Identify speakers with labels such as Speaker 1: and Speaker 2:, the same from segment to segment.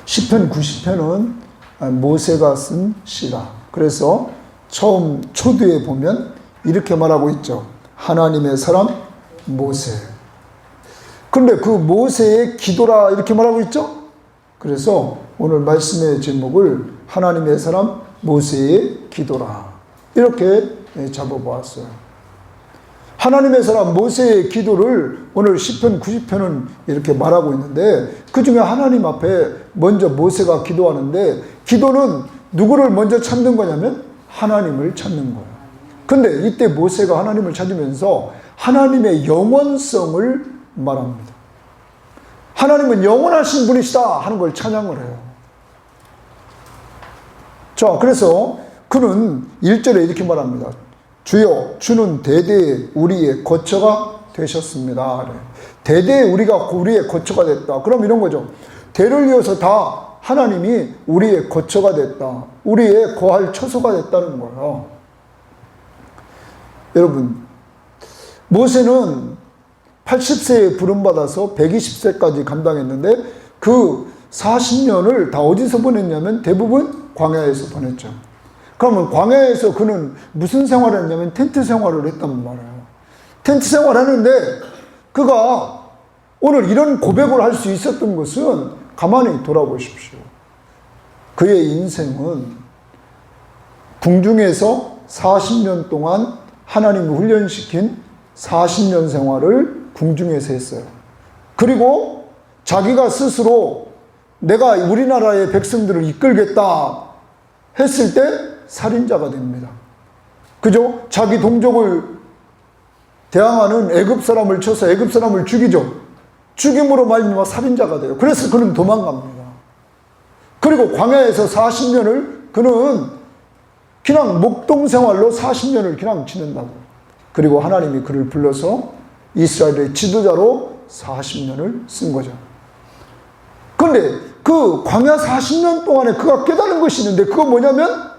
Speaker 1: 시편 90편은 모세가 쓴 시라. 그래서 처음 초두에 보면 이렇게 말하고 있죠. 하나님의 사람 모세. 그런데 그 모세의 기도라 이렇게 말하고 있죠. 그래서 오늘 말씀의 제목을 하나님의 사람 모세의 기도라 이렇게 잡아보았어요. 하나님의 사람 모세의 기도를 오늘 시편 90편은 이렇게 말하고 있는데, 그 중에 하나님 앞에 먼저 모세가 기도하는데, 기도는 누구를 먼저 찾는 거냐면 하나님을 찾는 거예요. 근데 이때 모세가 하나님을 찾으면서 하나님의 영원성을 말합니다. 하나님은 영원하신 분이시다 하는 걸 찬양을 해요. 자, 그래서 그는 1절에 이렇게 말합니다. 주여, 주는 대대에 우리의 거처가 되셨습니다. 대대에 우리가 우리의 거처가 됐다. 그럼 이런 거죠. 대를 이어서 다 하나님이 우리의 거처가 됐다. 우리의 거할 처소가 됐다는 거예요. 여러분, 모세는 80세에 부름받아서 120세까지 감당했는데 그 40년을 다 어디서 보냈냐면 대부분 광야에서 보냈죠. 그러면 광야에서 그는 무슨 생활을 했냐면 텐트 생활을 했단 말이에요. 텐트 생활하는데 그가 오늘 이런 고백을 할 수 있었던 것은 가만히 돌아보십시오. 그의 인생은 궁중에서 40년 동안 하나님이 훈련시킨 40년 생활을 궁중에서 했어요. 그리고 자기가 스스로 내가 우리나라의 백성들을 이끌겠다 했을 때 살인자가 됩니다. 그죠? 자기 동족을 대항하는 애굽 사람을 쳐서 애굽 사람을 죽이죠. 죽임으로 말미암아 살인자가 돼요. 그래서 그는 도망갑니다. 그리고 광야에서 40년을 그는 그냥 목동 생활로 40년을 그냥 지낸다고. 그리고 하나님이 그를 불러서 이스라엘의 지도자로 40년을 쓴 거죠. 그런데 그 광야 40년 동안에 그가 깨달은 것이 있는데, 그건 뭐냐면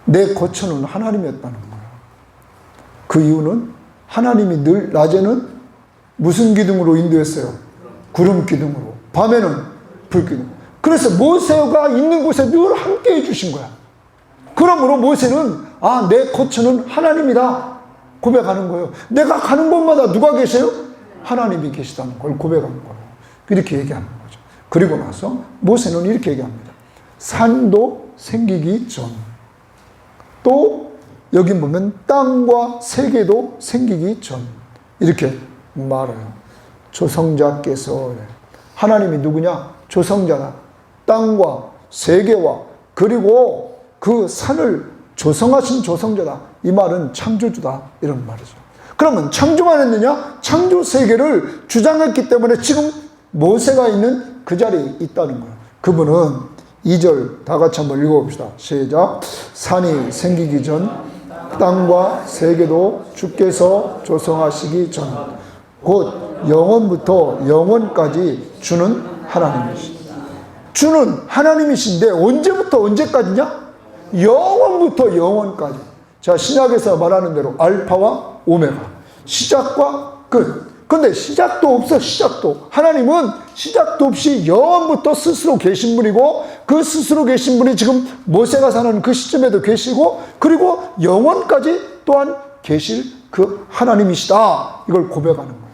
Speaker 1: 내 거처는 하나님이었다는 거예요. 그 이유는 하나님이 늘 낮에는 무슨 기둥으로 인도했어요? 구름 기둥으로. 밤에는 불 기둥. 그래서 모세가 있는 곳에 늘 함께 해주신 거야. 그러므로 모세는 내 거처는 하나님이다 고백하는 거예요. 내가 가는 곳마다 누가 계세요? 하나님이 계시다는 걸 고백하는 거예요. 이렇게 얘기하는 거죠. 그리고 나서 모세는 이렇게 얘기합니다. 산도 생기기 전, 또 여기 보면 땅과 세계도 생기기 전, 이렇게 말해요. 조성자께서, 하나님이 누구냐? 조성자다. 땅과 세계와 그리고 그 산을 조성하신 조성자다. 이 말은 창조주다 이런 말이죠. 그러면 창조만 했느냐? 창조 세계를 주장했기 때문에 지금 모세가 있는 그 자리에 있다는 거예요. 그분은 2절 다 같이 한번 읽어봅시다. 시작. 산이 생기기 전, 땅과 세계도 주께서 조성하시기 전, 곧 영원부터 영원까지 주는 하나님이시다. 주는 하나님이신데 언제부터 언제까지냐? 영원부터 영원까지. 자, 신약에서 말하는 대로 알파와 오메가, 시작과 끝. 근데 시작도 없어. 시작도. 하나님은 시작도 없이 영원부터 스스로 계신 분이고, 그 스스로 계신 분이 지금 모세가 사는 그 시점에도 계시고, 그리고 영원까지 또한 계실 그 하나님이시다. 이걸 고백하는 거예요.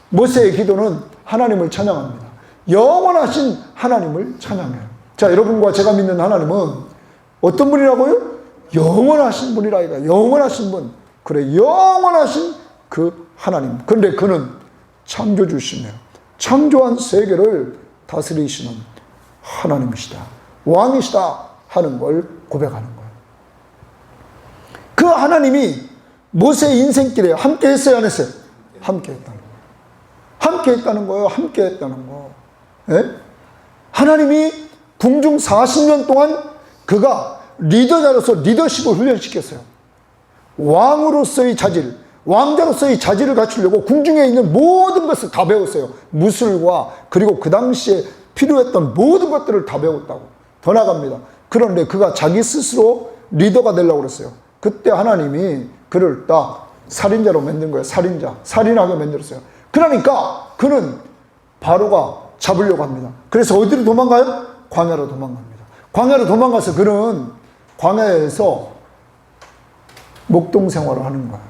Speaker 1: 모세의 기도는 하나님을 찬양합니다. 영원하신 하나님을 찬양해요. 자, 여러분과 제가 믿는 하나님은 어떤 분이라고요? 영원하신 분이라 이거야. 영원하신 분. 그래, 영원하신 그 하나님. 그런데 그는 창조주시며 창조한 세계를 다스리시는 하나님이시다, 왕이시다 하는 걸 고백하는 거예요. 그 하나님이 모세의 인생길에 함께 했어요, 안 했어요? 함께 했다는 거예요. 함께 했다는 거예요. 함께 했다는 거. 예? 하나님이 궁중 40년 동안 그가 리더자로서 리더십을 훈련시켰어요. 왕으로서의 자질, 왕자로서의 자질을 갖추려고 궁중에 있는 모든 것을 다 배웠어요. 무술과 그리고 그 당시에 필요했던 모든 것들을 다 배웠다고. 더 나갑니다. 그런데 그가 자기 스스로 리더가 되려고 그랬어요. 그때 하나님이 그를 딱 살인자로 만든 거예요. 살인자. 살인하게 만들었어요. 그러니까 그는 바로가 잡으려고 합니다. 그래서 어디로 도망가요? 광야로 도망갑니다. 광야로 도망가서 그는 광야에서 목동 생활을 하는 거예요.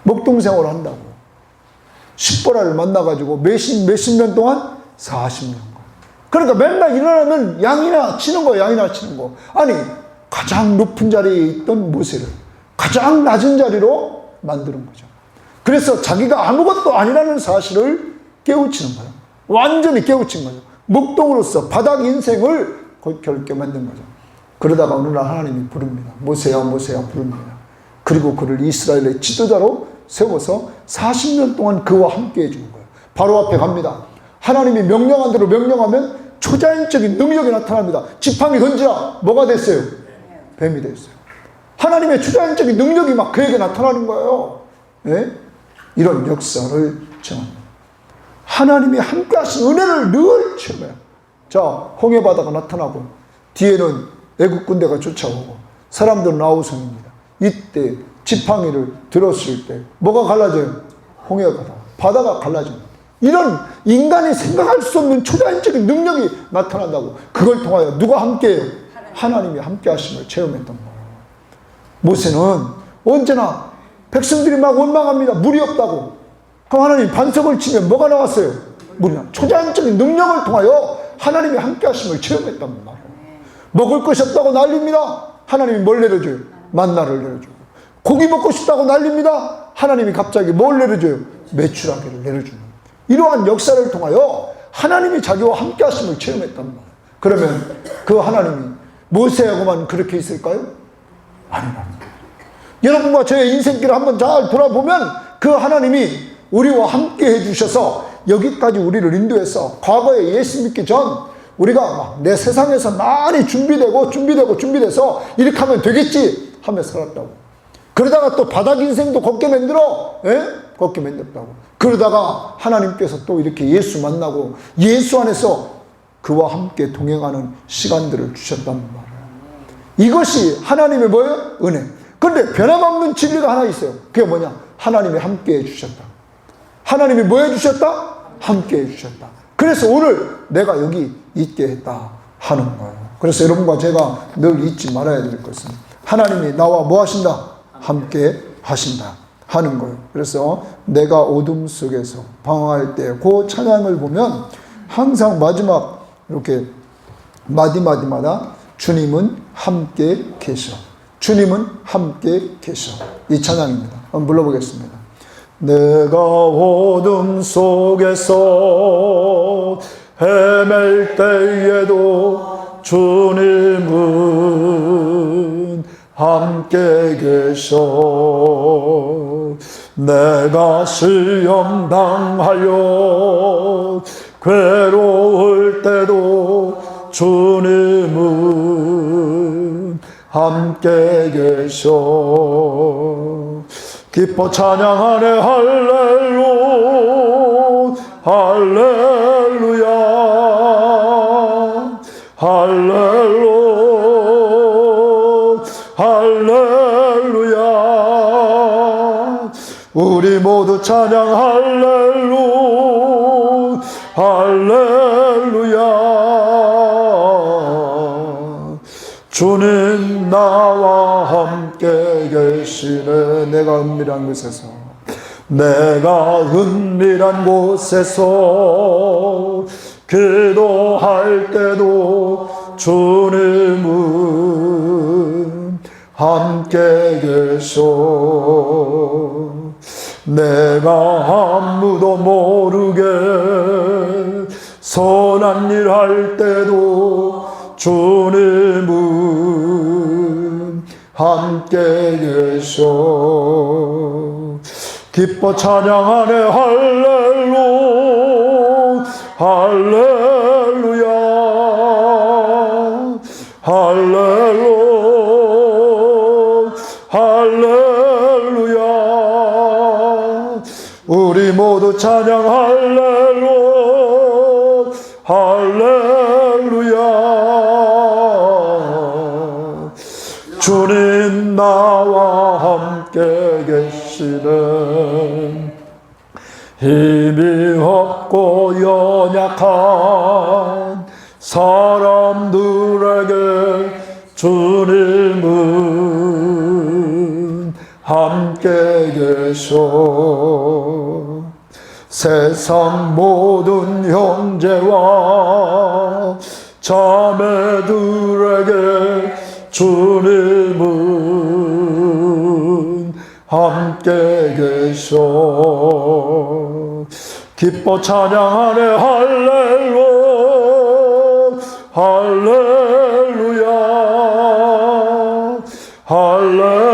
Speaker 1: 목동 생활을 한다고. 십보라를 만나가지고 몇십 년 동안 40년. 그러니까 맨날 일어나면 양이나 치는 거, 양이나 치는 거. 아니, 가장 높은 자리에 있던 모세를 가장 낮은 자리로 만드는 거죠. 그래서 자기가 아무것도 아니라는 사실을 깨우치는 거예요. 완전히 깨우친 거죠. 목동으로서 바닥 인생을 결게 만든 거죠. 그러다가 어느 날 하나님이 부릅니다. 모세야, 모세야 부릅니다. 그리고 그를 이스라엘의 지도자로 세워서 40년 동안 그와 함께 해주는 거예요. 바로 앞에 갑니다. 하나님이 명령한 대로 명령하면 초자연적인 능력이 나타납니다. 지팡이 던지라. 뭐가 됐어요? 뱀이 됐어요. 하나님의 초자연적인 능력이 막 그에게 나타나는 거예요. 네? 이런 역사를 체험합니다. 하나님이 함께 하신 은혜를 늘 체험해요. 자, 홍해바다가 나타나고 뒤에는 애국 군대가 쫓아오고 사람들은 아우성입니다. 이때 지팡이를 들었을 때 뭐가 갈라져요? 홍해가 바다가 갈라집니다. 이런 인간이 생각할 수 없는 초자연적인 능력이 나타난다고. 그걸 통하여 누가 함께해요? 하나님이 함께 하심을 체험했던 거예요. 모세는 언제나 백성들이 막 원망합니다. 물이 없다고. 그럼 하나님 반석을 치면 뭐가 나왔어요? 물이. 초자연적인 능력을 통하여 하나님이 함께 하심을 체험했단 말이에요. 먹을 것이 없다고 난립니다. 하나님이 뭘 내려줘요? 만나를 내려줘요. 고기 먹고 싶다고 난립니다. 하나님이 갑자기 뭘 내려줘요? 메추라기를 내려주는. 이러한 역사를 통하여 하나님이 자기와 함께 하심을 체험했단 말이에요. 그러면 그 하나님이 모세하고만 그렇게 있을까요? 아니랍니다. 여러분과 저의 인생길을 한번 잘 돌아보면 그 하나님이 우리와 함께 해주셔서 여기까지 우리를 인도해서 과거에 예수 믿기 전 우리가 막 내 세상에서 많이 준비돼서 이렇게 하면 되겠지 하며 살았다고. 그러다가 또 바닥 인생도 걷게 만들어. 걷게 만들었다고. 그러다가 하나님께서 또 이렇게 예수 만나고 예수 안에서 그와 함께 동행하는 시간들을 주셨단 말이에요. 이것이 하나님의 뭐예요? 은혜. 그런데 변함없는 진리가 하나 있어요. 그게 뭐냐? 하나님이 함께 해주셨다. 하나님이 뭐 해주셨다? 함께 해주셨다. 그래서 오늘 내가 여기 있게 했다 하는 거예요. 그래서 여러분과 제가 늘 잊지 말아야 될 것은 하나님이 나와 뭐 하신다? 함께 하신다 하는 거예요. 그래서 내가 어둠 속에서 방황할 때 그 찬양을 보면 항상 마지막 이렇게 마디마디마다 주님은 함께 계셔. 주님은 함께 계셔. 이 찬양입니다. 한번 불러보겠습니다. 내가 어둠 속에서 헤맬 때에도 주님은 함께 계셔. 내가 시험 당하여 괴로울 때도 주님은 함께 계셔. 기뻐 찬양하네 할렐루 할렐루야 할렐루 할렐루야. 우리 모두 찬양 할렐루 할렐루야. 주는 나와 함께 계시네. 내가 은밀한 곳에서 기도할 때도 주님은 함께 계셔. 내가 아무도 모르게 선한 일 할 때도 주님은 함께 계셔. 기뻐 찬양하네 할렐루 할렐루야 할렐루 할렐루야. 우리 모두 찬양 할렐루 할렐루야. 주님 나와 함께 계시네. 힘이 없고 연약한 사람들에게 주님은 함께 계셔. 세상 모든 형제와 자매들에게 주님은 함께 계셔. 기뻐 찬양하네 할렐루야 할렐루야 할렐루야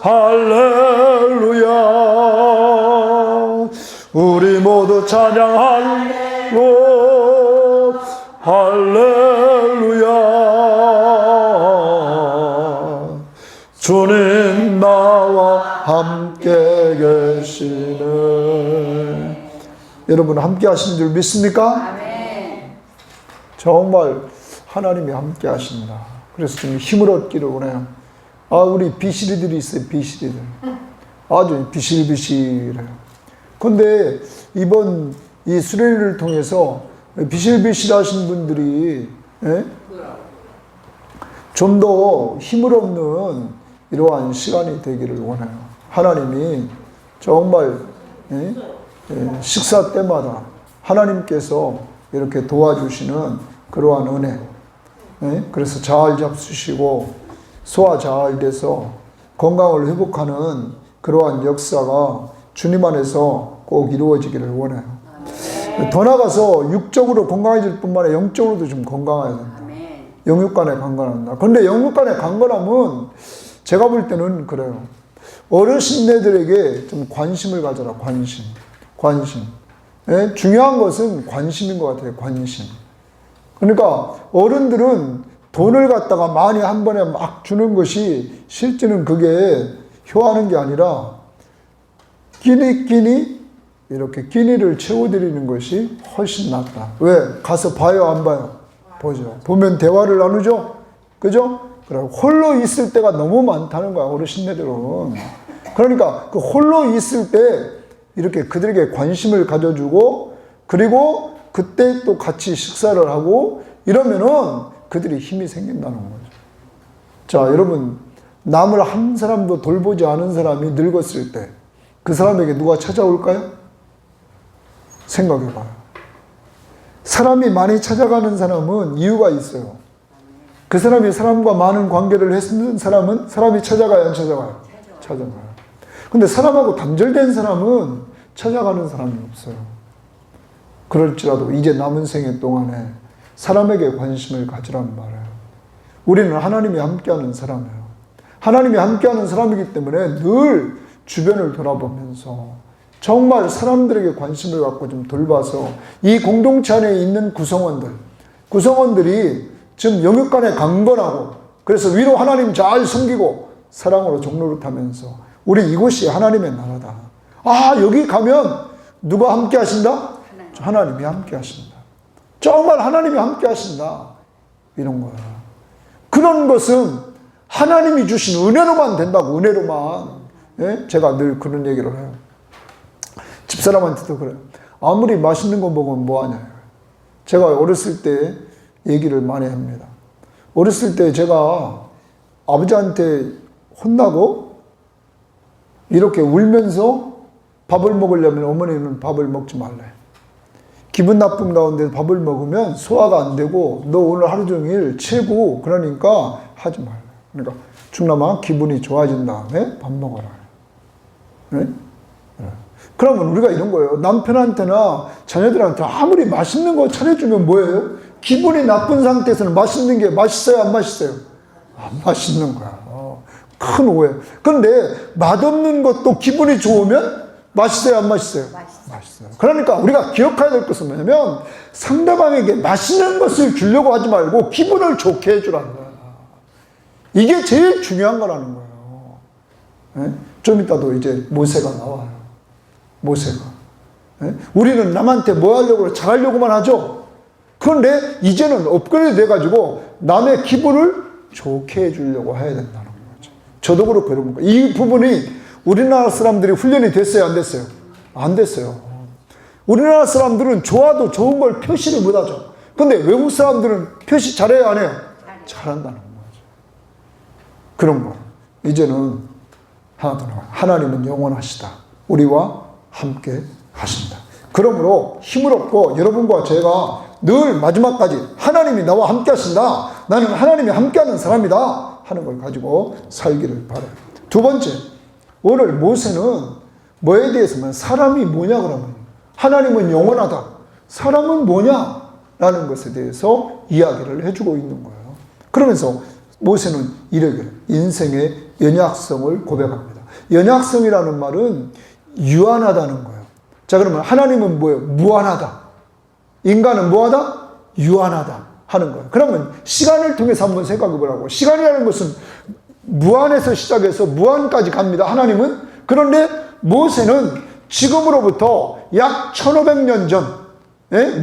Speaker 1: 할렐루야. 우리 모두 찬양할렐루야 할렐루야. 주님 나와 함께 계시네. 여러분 함께 하신 줄 믿습니까?
Speaker 2: 아멘.
Speaker 1: 정말 하나님이 함께 하신다. 그래서 좀 힘을 얻기를 원해요. 우리 비실이들이 있어요. 비실이들 아주 비실비실해요. 근데 이번 이 수련회를 통해서 비실비실하신 분들이 좀 더 힘을 얻는 이러한 시간이 되기를 원해요. 하나님이 정말 식사 때마다 하나님께서 이렇게 도와주시는 그러한 은혜, 그래서 잘 잡수시고 소화 잘 돼서 건강을 회복하는 그러한 역사가 주님 안에서 꼭 이루어지기를 원해요. 더 나아가서 육적으로 건강해질 뿐만 아니라 영적으로도 좀 건강해야 된다. 영육 간의 강건한다. 그런데 영육 간의 강건함은 제가 볼 때는 그래요. 어르신네들에게 좀 관심을 가져라. 관심. 중요한 것은 관심인 것 같아요. 관심. 그러니까 어른들은 돈을 갖다가 많이 한 번에 막 주는 것이 실제는 그게 효하는 게 아니라 끼니 이렇게 끼니를 채워드리는 것이 훨씬 낫다. 왜? 가서 봐요, 안 봐요? 보죠. 보면 대화를 나누죠? 그죠? 그리고 홀로 있을 때가 너무 많다는 거야, 어르신네들은. 그러니까 그 홀로 있을 때 이렇게 그들에게 관심을 가져주고, 그리고 그때 또 같이 식사를 하고 이러면은 그들이 힘이 생긴다는 거죠. 자, 여러분, 남을 한 사람도 돌보지 않은 사람이 늙었을 때 그 사람에게 누가 찾아올까요? 생각해봐요. 사람이 많이 찾아가는 사람은 이유가 있어요. 그 사람이 사람과 많은 관계를 했는 사람은 사람이 찾아가요, 안 찾아가요? 찾아가요. 근데 사람하고 단절된 사람은 찾아가는 사람이 없어요. 그럴지라도 이제 남은 생애 동안에 사람에게 관심을 가지란 말이에요. 우리는 하나님이 함께하는 사람이에요. 하나님이 함께하는 사람이기 때문에 늘 주변을 돌아보면서 정말 사람들에게 관심을 갖고 좀 돌봐서 이 공동체 안에 있는 구성원들이 지금 영육 간에 강건하고, 그래서 위로 하나님 잘 섬기고 사랑으로 종노릇하면서 우리 이곳이 하나님의 나라다. 여기 가면 누가 함께 하신다? 하나님이 함께 하신다. 정말 하나님이 함께 하신다. 이런 거야. 그런 것은 하나님이 주신 은혜로만 된다고, 은혜로만. 제가 늘 그런 얘기를 해요. 집사람한테도 그래요. 아무리 맛있는 거 먹으면 뭐하냐. 제가 어렸을 때 얘기를 많이 합니다. 어렸을 때 제가 아버지한테 혼나고 이렇게 울면서 밥을 먹으려면 어머니는 밥을 먹지 말래. 기분 나쁨 가운데 밥을 먹으면 소화가 안 되고 너 오늘 하루 종일 체고 그러니까 하지 말래. 그러니까 중남아 기분이 좋아진 다음에 밥 먹어라. 그러면 우리가 이런 거예요. 남편한테나 자녀들한테 아무리 맛있는 거 차려주면 뭐예요? 기분이 나쁜 상태에서는 맛있는 게 맛있어요, 안 맛있어요? 안 맛있는 거야. 큰 오해. 그런데 맛없는 것도 기분이 좋으면 맛있어요, 안 맛있어요? 맛있어요. 그러니까 우리가 기억해야 될 것은 뭐냐면 상대방에게 맛있는 것을 주려고 하지 말고 기분을 좋게 해주라는 거야. 이게 제일 중요한 거라는 거예요. 좀 이따도 이제 모세가 나와요. 모세가. 우리는 남한테 뭐 하려고 잘하려고만 하죠. 그런데 이제는 업그레이드 돼가지고 남의 기분을 좋게 해주려고 해야 된다는 거죠. 저도 그렇고 여러분. 이 부분이 우리나라 사람들이 훈련이 됐어요, 안 됐어요? 안 됐어요. 우리나라 사람들은 좋아도 좋은 걸 표시를 못하죠. 근데 외국 사람들은 표시 잘해요, 안 해요? 잘한다는 거죠. 그런 거 이제는 하나님은 영원하시다. 우리와 함께 하신다. 그러므로 힘을 얻고 여러분과 제가 늘 마지막까지 하나님이 나와 함께 하신다. 나는 하나님이 함께하는 사람이다 하는 걸 가지고 살기를 바라요. 두 번째, 오늘 모세는 뭐에 대해서만 사람이 뭐냐 그러면 하나님은 영원하다. 사람은 뭐냐? 라는 것에 대해서 이야기를 해주고 있는 거예요. 그러면서 모세는 이렇게 인생의 연약성을 고백합니다. 연약성이라는 말은 유한하다는 거예요. 자, 그러면 하나님은 뭐예요? 무한하다. 인간은 뭐하다? 유한하다 하는 거예요. 그러면 시간을 통해서 한번 생각해 보라고. 시간이라는 것은 무한에서 시작해서 무한까지 갑니다. 하나님은. 그런데 모세는 지금으로부터 약 1500년 전,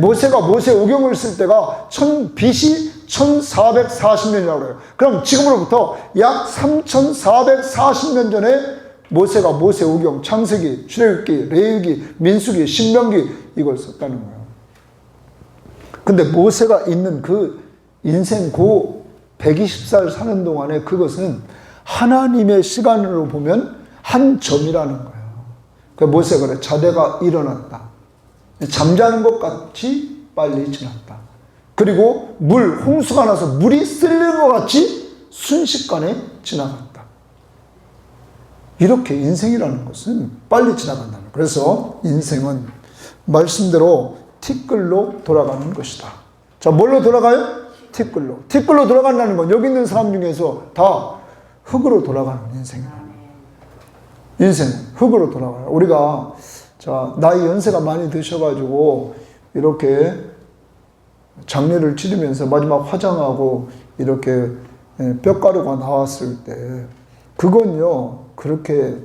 Speaker 1: 모세가 모세오경을 쓸 때가 BC 1440년이라고 해요. 그럼 지금으로부터 약 3440년 전에 모세가 모세오경, 창세기, 출애굽기, 레위기, 민수기, 신명기 이걸 썼다는 거예요. 근데 모세가 있는 그 인생 120살 사는 동안에 그것은 하나님의 시간으로 보면 한 점이라는 거예요. 그 모세가 그래, 자대가 일어났다. 잠자는 것 같이 빨리 지났다. 그리고 홍수가 나서 물이 쓸리는 것 같이 순식간에 지나갔다. 이렇게 인생이라는 것은 빨리 지나간다는 거예요. 그래서 인생은 말씀대로 티끌로 돌아가는 것이다. 자, 뭘로 돌아가요? 티끌로. 티끌로 돌아간다는 건 여기 있는 사람 중에서 다 흙으로 돌아가는 인생이다. 인생 흙으로 돌아가요. 우리가 자, 나이 연세가 많이 드셔가지고 이렇게 장례를 치르면서 마지막 화장하고 이렇게 뼈가루가 나왔을 때 그건요 그렇게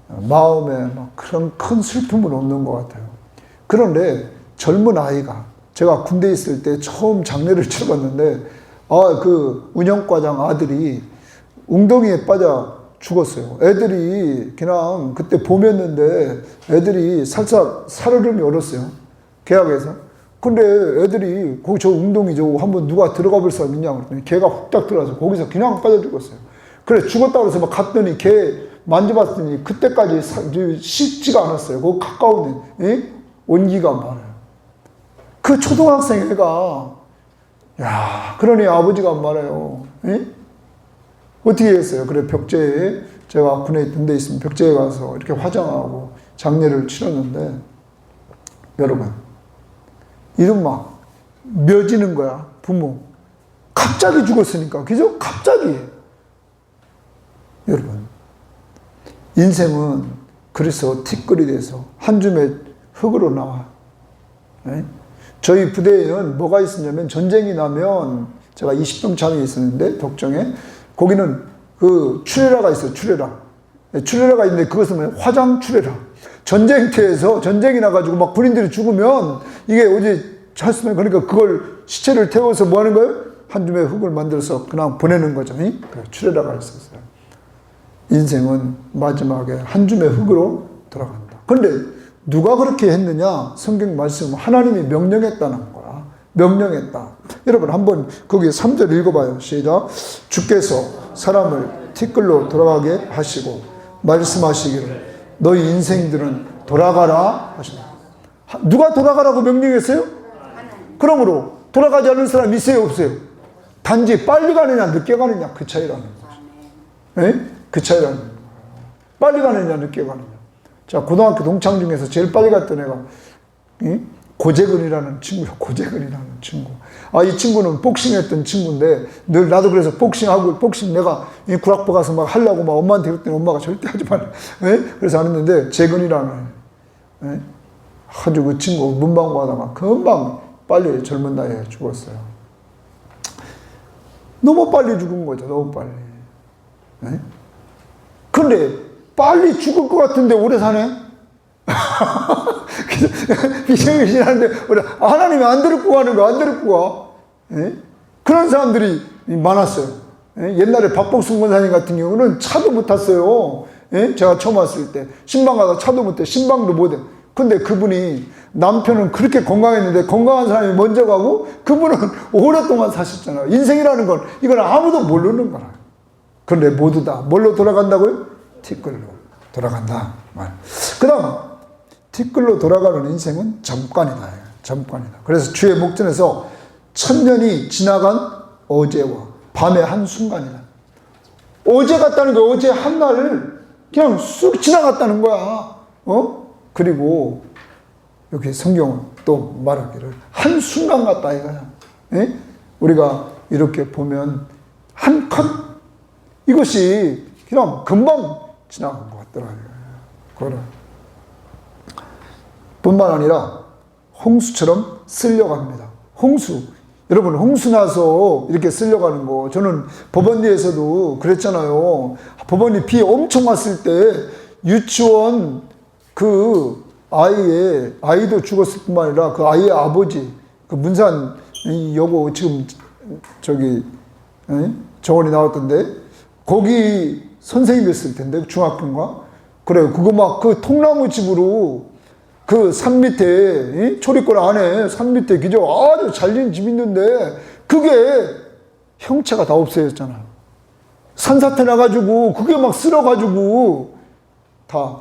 Speaker 1: 마음에 막 그런 큰 슬픔은 없는 것 같아요. 그런데 젊은 아이가 제가 군대에 있을 때 처음 장례를 치러봤는데 그 운영과장 아들이 웅덩이에 빠져 죽었어요. 애들이 그냥 그때 봄이었는데 애들이 살짝 살얼음이 얼었어요. 계약에서. 근데 애들이 거기 저 웅덩이죠. 한번 누가 들어가 볼 사람 있냐고 그랬더니 걔가 훅딱 들어가서 거기서 그냥 빠져 죽었어요. 그래 죽었다고 해서 막 갔더니 걔 만져봤더니 그때까지 식지가 않았어요. 거기 가까운 온기가 많아요. 그 초등학생 애가 그러니 아버지가 말해요. 어떻게 했어요? 그래 벽제에 제가 군에 있던 데 있으면 벽제에 가서 이렇게 화장하고 장례를 치렀는데 여러분 이름 막 며지는 거야. 부모 갑자기 죽었으니까 그죠? 갑자기. 여러분 인생은 그래서 티끌이 돼서 한 줌의 흙으로 나와. 저희 부대에는 뭐가 있었냐면 전쟁이 나면 제가 20병 참이 있었는데 덕정에 거기는 그 추레라가 있어요. 추레라가 있는데 그것은 화장 추레라. 전쟁터에서 전쟁이 나가지고 막 군인들이 죽으면 이게 어디 찼으면 그러니까 그걸 시체를 태워서 뭐 하는 거예요? 한 줌의 흙을 만들어서 그냥 보내는 거죠. 추레라가 있었어요. 인생은 마지막에 한 줌의 흙으로 돌아간다. 그런데 누가 그렇게 했느냐? 성경 말씀 하나님이 명령했다는 거야. 명령했다. 여러분 한번 거기 3절 읽어봐요. 시작. 주께서 사람을 티끌로 돌아가게 하시고 말씀하시기를 너희 인생들은 돌아가라 하신다. 누가 돌아가라고 명령했어요? 그러므로 돌아가지 않는 사람 있어요 없어요? 단지 빨리 가느냐 늦게 가느냐 그 차이라는 거죠. 그 차이라는 거예요. 빨리 가느냐 늦게 가느냐. 자, 고등학교 동창 중에서 제일 빨리 갔던 애가 고재근이라는 친구요. 고재근이라는 친구. 이 친구는 복싱했던 친구인데 늘 나도 그래서 복싱 내가 구락부 가서 막 하려고 막 엄마한테 그랬더니 엄마가 절대 하지 말라. 그래서 안 했는데 재근이라는 아주 그 친구 문방구 하다가 금방 빨리 젊은 나이에 죽었어요. 너무 빨리 죽은 거죠. 너무 빨리. 근데 빨리 죽을 것 같은데 오래 사네? 비정신하는데 하나님이 안 데리고 가는 거 안 데리고 가. 그런 사람들이 많았어요. 옛날에 박복순 권사님 같은 경우는 차도 못 탔어요. 예? 제가 처음 왔을 때 신방 가서 차도 못해, 신방도 못해. 근데 그분이 남편은 그렇게 건강했는데 건강한 사람이 먼저 가고 그분은 오랫동안 사셨잖아요. 인생이라는 건 이건 아무도 모르는 거라. 그런데 모두 다 뭘로 돌아간다고요? 티끌로 돌아간다. 그 다음 티끌로 돌아가는 인생은 잠깐이다. 잠깐이다. 그래서 주의 목전에서 천년이 지나간 어제와 밤의 한순간이다. 어제 같다는 거, 어제 한날 그냥 쑥 지나갔다는 거야. 그리고 여기 성경은 또 말하기를 한순간 같다 이거야. 예? 우리가 이렇게 보면 한 컷 이것이 그냥 금방 지나간 것 같더라고요. 그거를 뿐만 아니라 홍수처럼 쓸려갑니다. 홍수. 여러분, 홍수 나서 이렇게 쓸려가는 거. 저는 법원리에서도 그랬잖아요. 법원리 비 엄청 왔을 때 유치원 그 아이도 죽었을 뿐만 아니라 그 아이의 아버지, 그 문산 여고 지금 저기 정원이 나왔던데 거기 선생님이었을 텐데 중학교인가? 그래요. 그거 막 그 통나무 집으로 그 산 밑에 초리골 안에 산 밑에 기저 아주 잘진 집 있는데 그게 형체가 다 없어졌잖아요. 산사태 나가지고 그게 막 쓸어가지고 다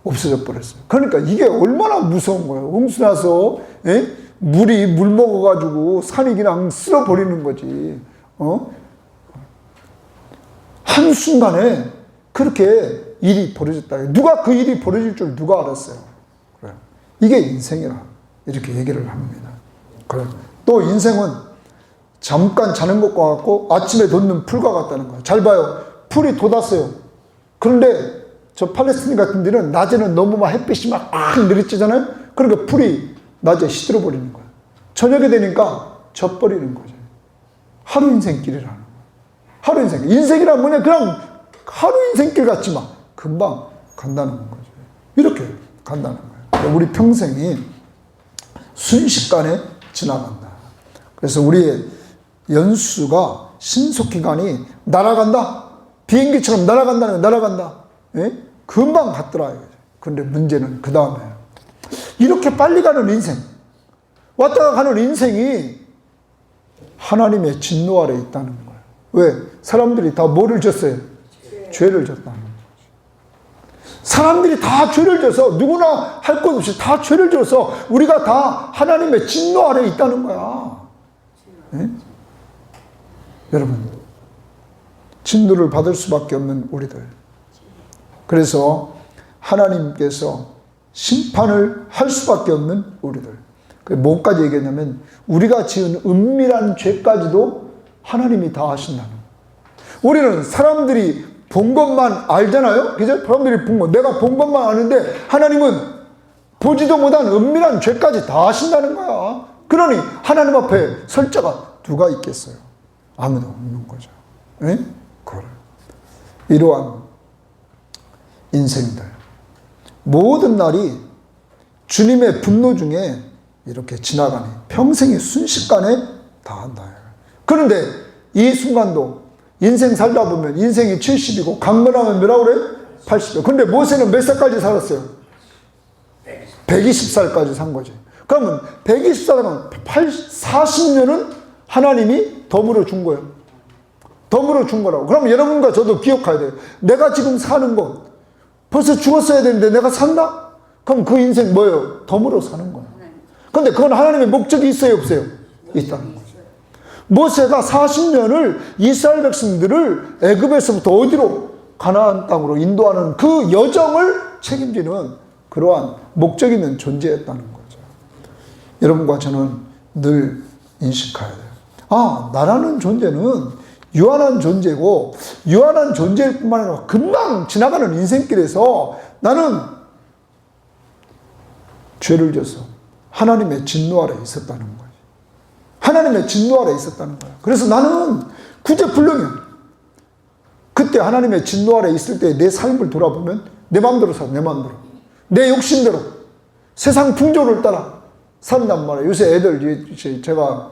Speaker 1: 없어져 버렸어요. 그러니까 이게 얼마나 무서운 거예요. 홍수 나서 물이 물 먹어가지고 산이 그냥 쓸어버리는 거지. 한순간에 그렇게 일이 벌어졌다. 누가 그 일이 벌어질 줄 누가 알았어요. 그래요. 이게 인생이라 이렇게 얘기를 합니다. 그래요. 또 인생은 잠깐 자는 것과 같고 아침에 돋는 풀과 같다는 거예요. 잘 봐요. 풀이 돋았어요. 그런데 저 팔레스타인 같은 데는 낮에는 너무 막 햇빛이 막 내리쬐잖아요. 그러니까 풀이 낮에 시들어 버리는 거예요. 저녁에 되니까 젖버리는 거죠. 하루 인생길이라는 거예요. 하루 인생. 인생이란 뭐냐? 그냥 하루 인생길 같지만 금방 간다는 거죠. 이렇게 간다는 거예요. 우리 평생이 순식간에 지나간다. 그래서 우리의 연수가 신속기간이 날아간다. 비행기처럼 날아간다는 거예요. 날아간다. 예? 금방 갔더라. 그런데 문제는 그 다음에 이렇게 빨리 가는 인생, 왔다가 가는 인생이 하나님의 진노 아래 있다는 거예요. 왜? 사람들이 다 뭐를 졌어요? 죄를 졌다는 거죠. 사람들이 다 죄를 져서 누구나 할 것 없이 다 죄를 져서 우리가 다 하나님의 진노 아래 있다는 거야. 예? 여러분, 진노를 받을 수밖에 없는 우리들. 그래서 하나님께서 심판을 할 수밖에 없는 우리들. 뭐까지 얘기했냐면 우리가 지은 은밀한 죄까지도 하나님이 다 하신다는 거예요. 우리는 사람들이 본 것만 알잖아요. 그죠? 사람들이 본 것, 내가 본 것만 아는데 하나님은 보지도 못한 은밀한 죄까지 다 하신다는 거야. 그러니 하나님 앞에 설 자가 누가 있겠어요? 아무도 없는 거죠. 네? 그걸 이러한 인생들, 모든 날이 주님의 분노 중에 이렇게 지나가니 평생이 순식간에 다 한다. 그런데 이 순간도 인생 살다 보면 인생이 70이고 강건하면 뭐라고 그래? 80이요. 근데 모세는 몇 살까지 살았어요? 120살까지 산 거지. 그러면 120살이면 40년은 하나님이 덤으로 준 거예요. 덤으로 준 거라고. 그럼 여러분과 저도 기억해야 돼요. 내가 지금 사는 것 벌써 죽었어야 되는데 내가 산다? 그럼 그 인생 뭐예요? 덤으로 사는 거야. 근데 그건 하나님의 목적이 있어요, 없어요? 있다는 거죠. 모세가 40년을 이스라엘 백성들을 애굽에서부터 어디로? 가나안 땅으로 인도하는 그 여정을 책임지는 그러한 목적 있는 존재였다는 거죠. 여러분과 저는 늘 인식해야 돼요. 아, 나라는 존재는 유한한 존재고 유한한 존재일 뿐만 아니라 금방 지나가는 인생길에서 나는 죄를 져서 하나님의 진노 아래 있었다는 거예요. 하나님의 진노 아래 있었다는 거예요. 그래서 나는 구제불능이야. 그때 하나님의 진노 아래 있을 때 내 삶을 돌아보면 내 마음대로 살아. 내 마음대로. 내 욕심대로 세상 풍조를 따라 산단 말이에요. 요새 애들 제가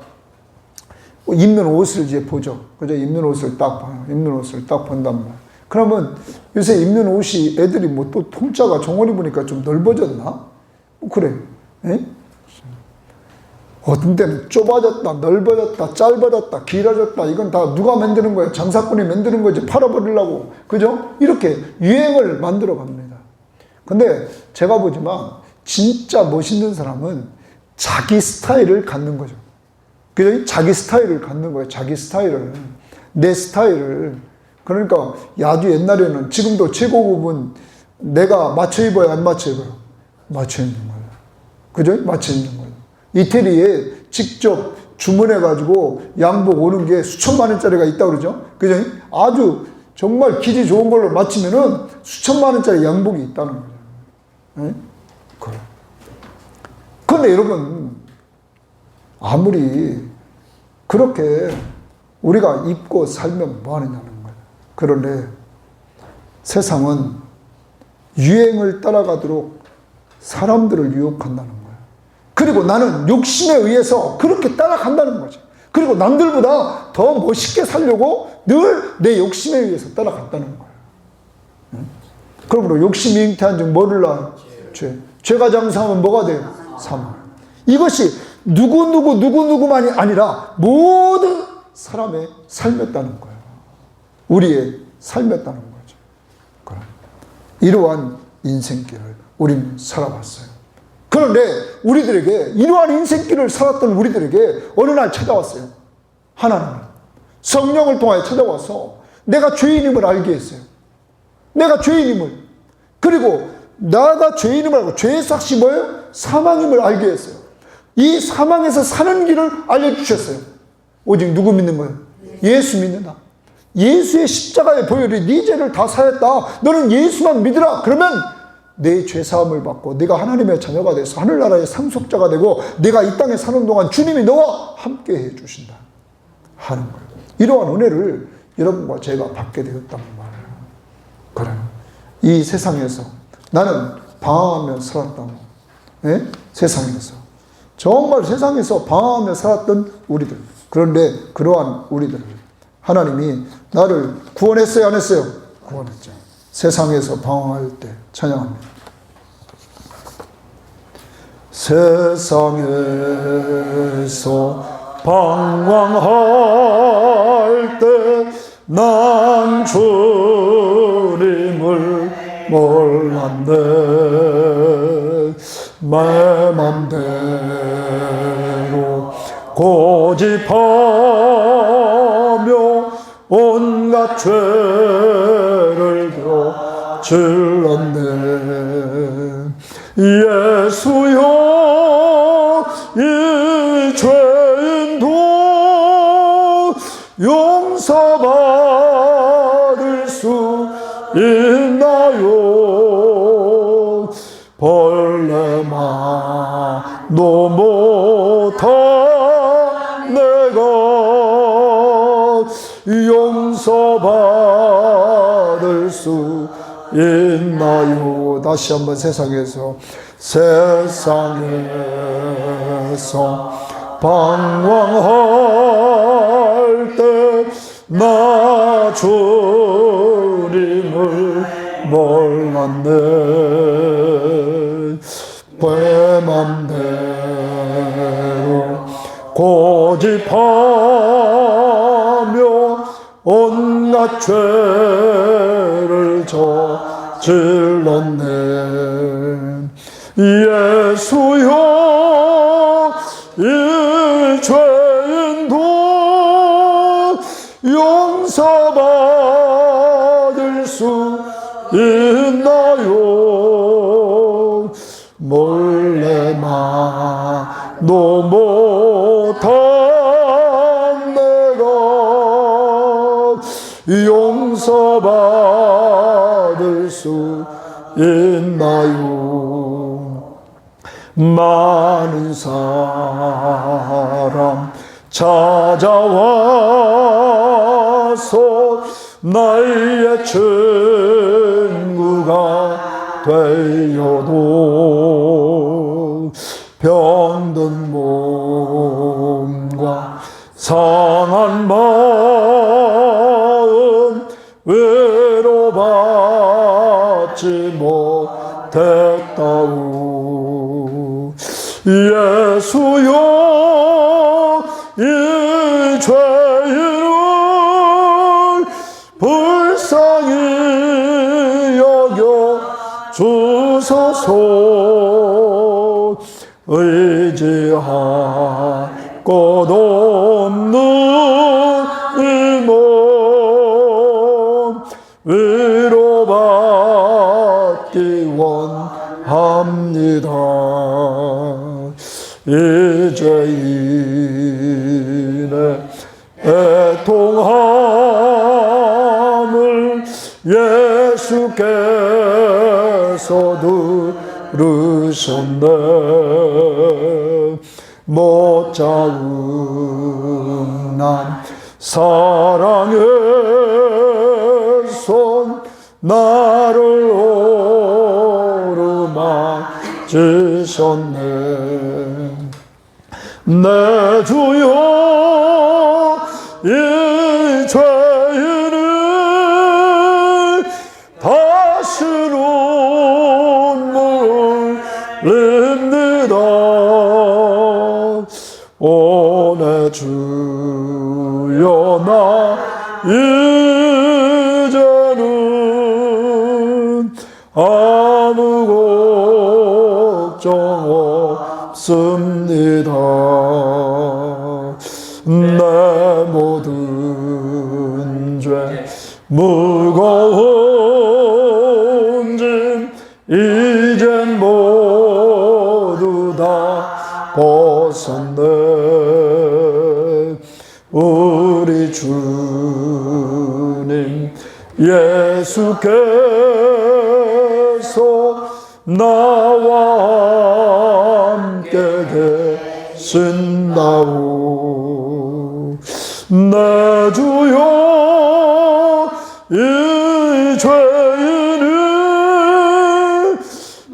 Speaker 1: 입는 옷을 이제 보죠. 그죠? 입는 옷을 딱 봐요. 입는 옷을 딱 본단 말이에요. 그러면 요새 입는 옷이 애들이 뭐 또 통짜가 종을 입으니까 좀 넓어졌나? 뭐 그래. 에? 어떤 때는 좁아졌다, 넓어졌다, 짧아졌다, 길어졌다. 이건 다 누가 만드는 거예요? 장사꾼이 만드는 거지. 팔아버리려고. 그죠? 이렇게 유행을 만들어 갑니다. 근데 제가 보지만 진짜 멋있는 사람은 자기 스타일을 갖는 거죠. 그죠? 자기 스타일을 갖는 거예요. 자기 스타일을. 내 스타일을. 그러니까 아주 옛날에는, 지금도 제고급은 내가 맞춰 입어야 안 맞춰 입어요? 맞춰 입는 거예요. 그죠? 맞춰 입는 거예요. 이태리에 직접 주문해가지고 양복 오는 게 수천만 원짜리가 있다고 그러죠? 그죠? 아주 정말 기지 좋은 걸로 맞추면은 수천만 원짜리 양복이 있다는 거죠. 네? 그래. 근데 여러분, 아무리 그렇게 우리가 입고 살면 뭐 하느냐는 거예요. 그런데 세상은 유행을 따라가도록 사람들을 유혹한다는 거예요. 그리고 나는 욕심에 의해서 그렇게 따라간다는 거죠. 그리고 남들보다 더 멋있게 살려고 늘 내 욕심에 의해서 따라갔다는 거예요. 응? 그러므로 욕심이 잉태한 즉 뭐를 낳아요? 죄. 죄가 장사하면 뭐가 돼요? 사망. 이것이 누구누구만이 아니라 모든 사람의 삶이었다는 거예요. 우리의 삶이었다는 거죠. 그럼 이러한 인생길을 우리는 살아왔어요. 그런데 우리들에게, 이러한 인생길을 살았던 우리들에게 어느 날 찾아왔어요. 하나님은 성령을 통하여 찾아와서 내가 죄인임을 알게 했어요. 내가 죄인임을. 그리고 나가 죄인임을 알고, 죄의 삭시 뭐예요? 사망임을 알게 했어요. 이 사망에서 사는 길을 알려주셨어요. 오직 누구 믿는 거예요? 예수 믿는다. 예수의 십자가의 보혈이 네 죄를 다 사했다. 너는 예수만 믿으라. 그러면 내 죄사함을 받고 네가 하나님의 자녀가 돼서 하늘나라의 상속자가 되고 네가 이 땅에 사는 동안 주님이 너와 함께 해주신다 하는 거예요. 이러한 은혜를 여러분과 제가 받게 되었단 말이에요. 그래. 이 세상에서 나는 방황하며 살았다고. 예? 세상에서. 정말 세상에서 방황하며 살았던 우리들. 그런데 그러한 우리들을 하나님이 나를 구원했어요, 안 했어요? 구원했죠. 세상에서 방황할 때 찬양합니다. 세상에서 방황할 때 난 주님을 몰랐네. 내 맘대로 고집하며 온갖 죄를 질렀네. 예수여, 이 죄인도 용서받을 수 있나요? 벌레만도 못한 내가 용서받을 수 있나요? 다시 한번 세상에서 방황할 때 나 주님을 몰랐네. 내 맘대로 고집하며 온갖 죄를 저질렀네. 예수여, 이 죄인도 용서받을 수 있나요? 몰래만도 못한 내가 용서받을 수 있나요? 많은 사람 찾아와서 나의 친구가 되어도 병든 몸과 상한 마음 외로워 택다오. 예수여 이 죄인을 불쌍히 여겨 주소서. 의지할 것 없는 이 몸 위로받기 원합니다. 이 죄인의 애통함을 예수께서 들으셨네. 못자은난 사랑의 손 나를 오르막지셨네. 내 주여 이 죄인을 다시는 몰립니다. 오 내 주여 나 이제는 아무 걱정 없습니다. 내 모든 죄 무거운 짐 이젠 모두 다 벗었네. 우리 주님 예수께서 나와 함께 계신다오. 내 주여 이 죄인을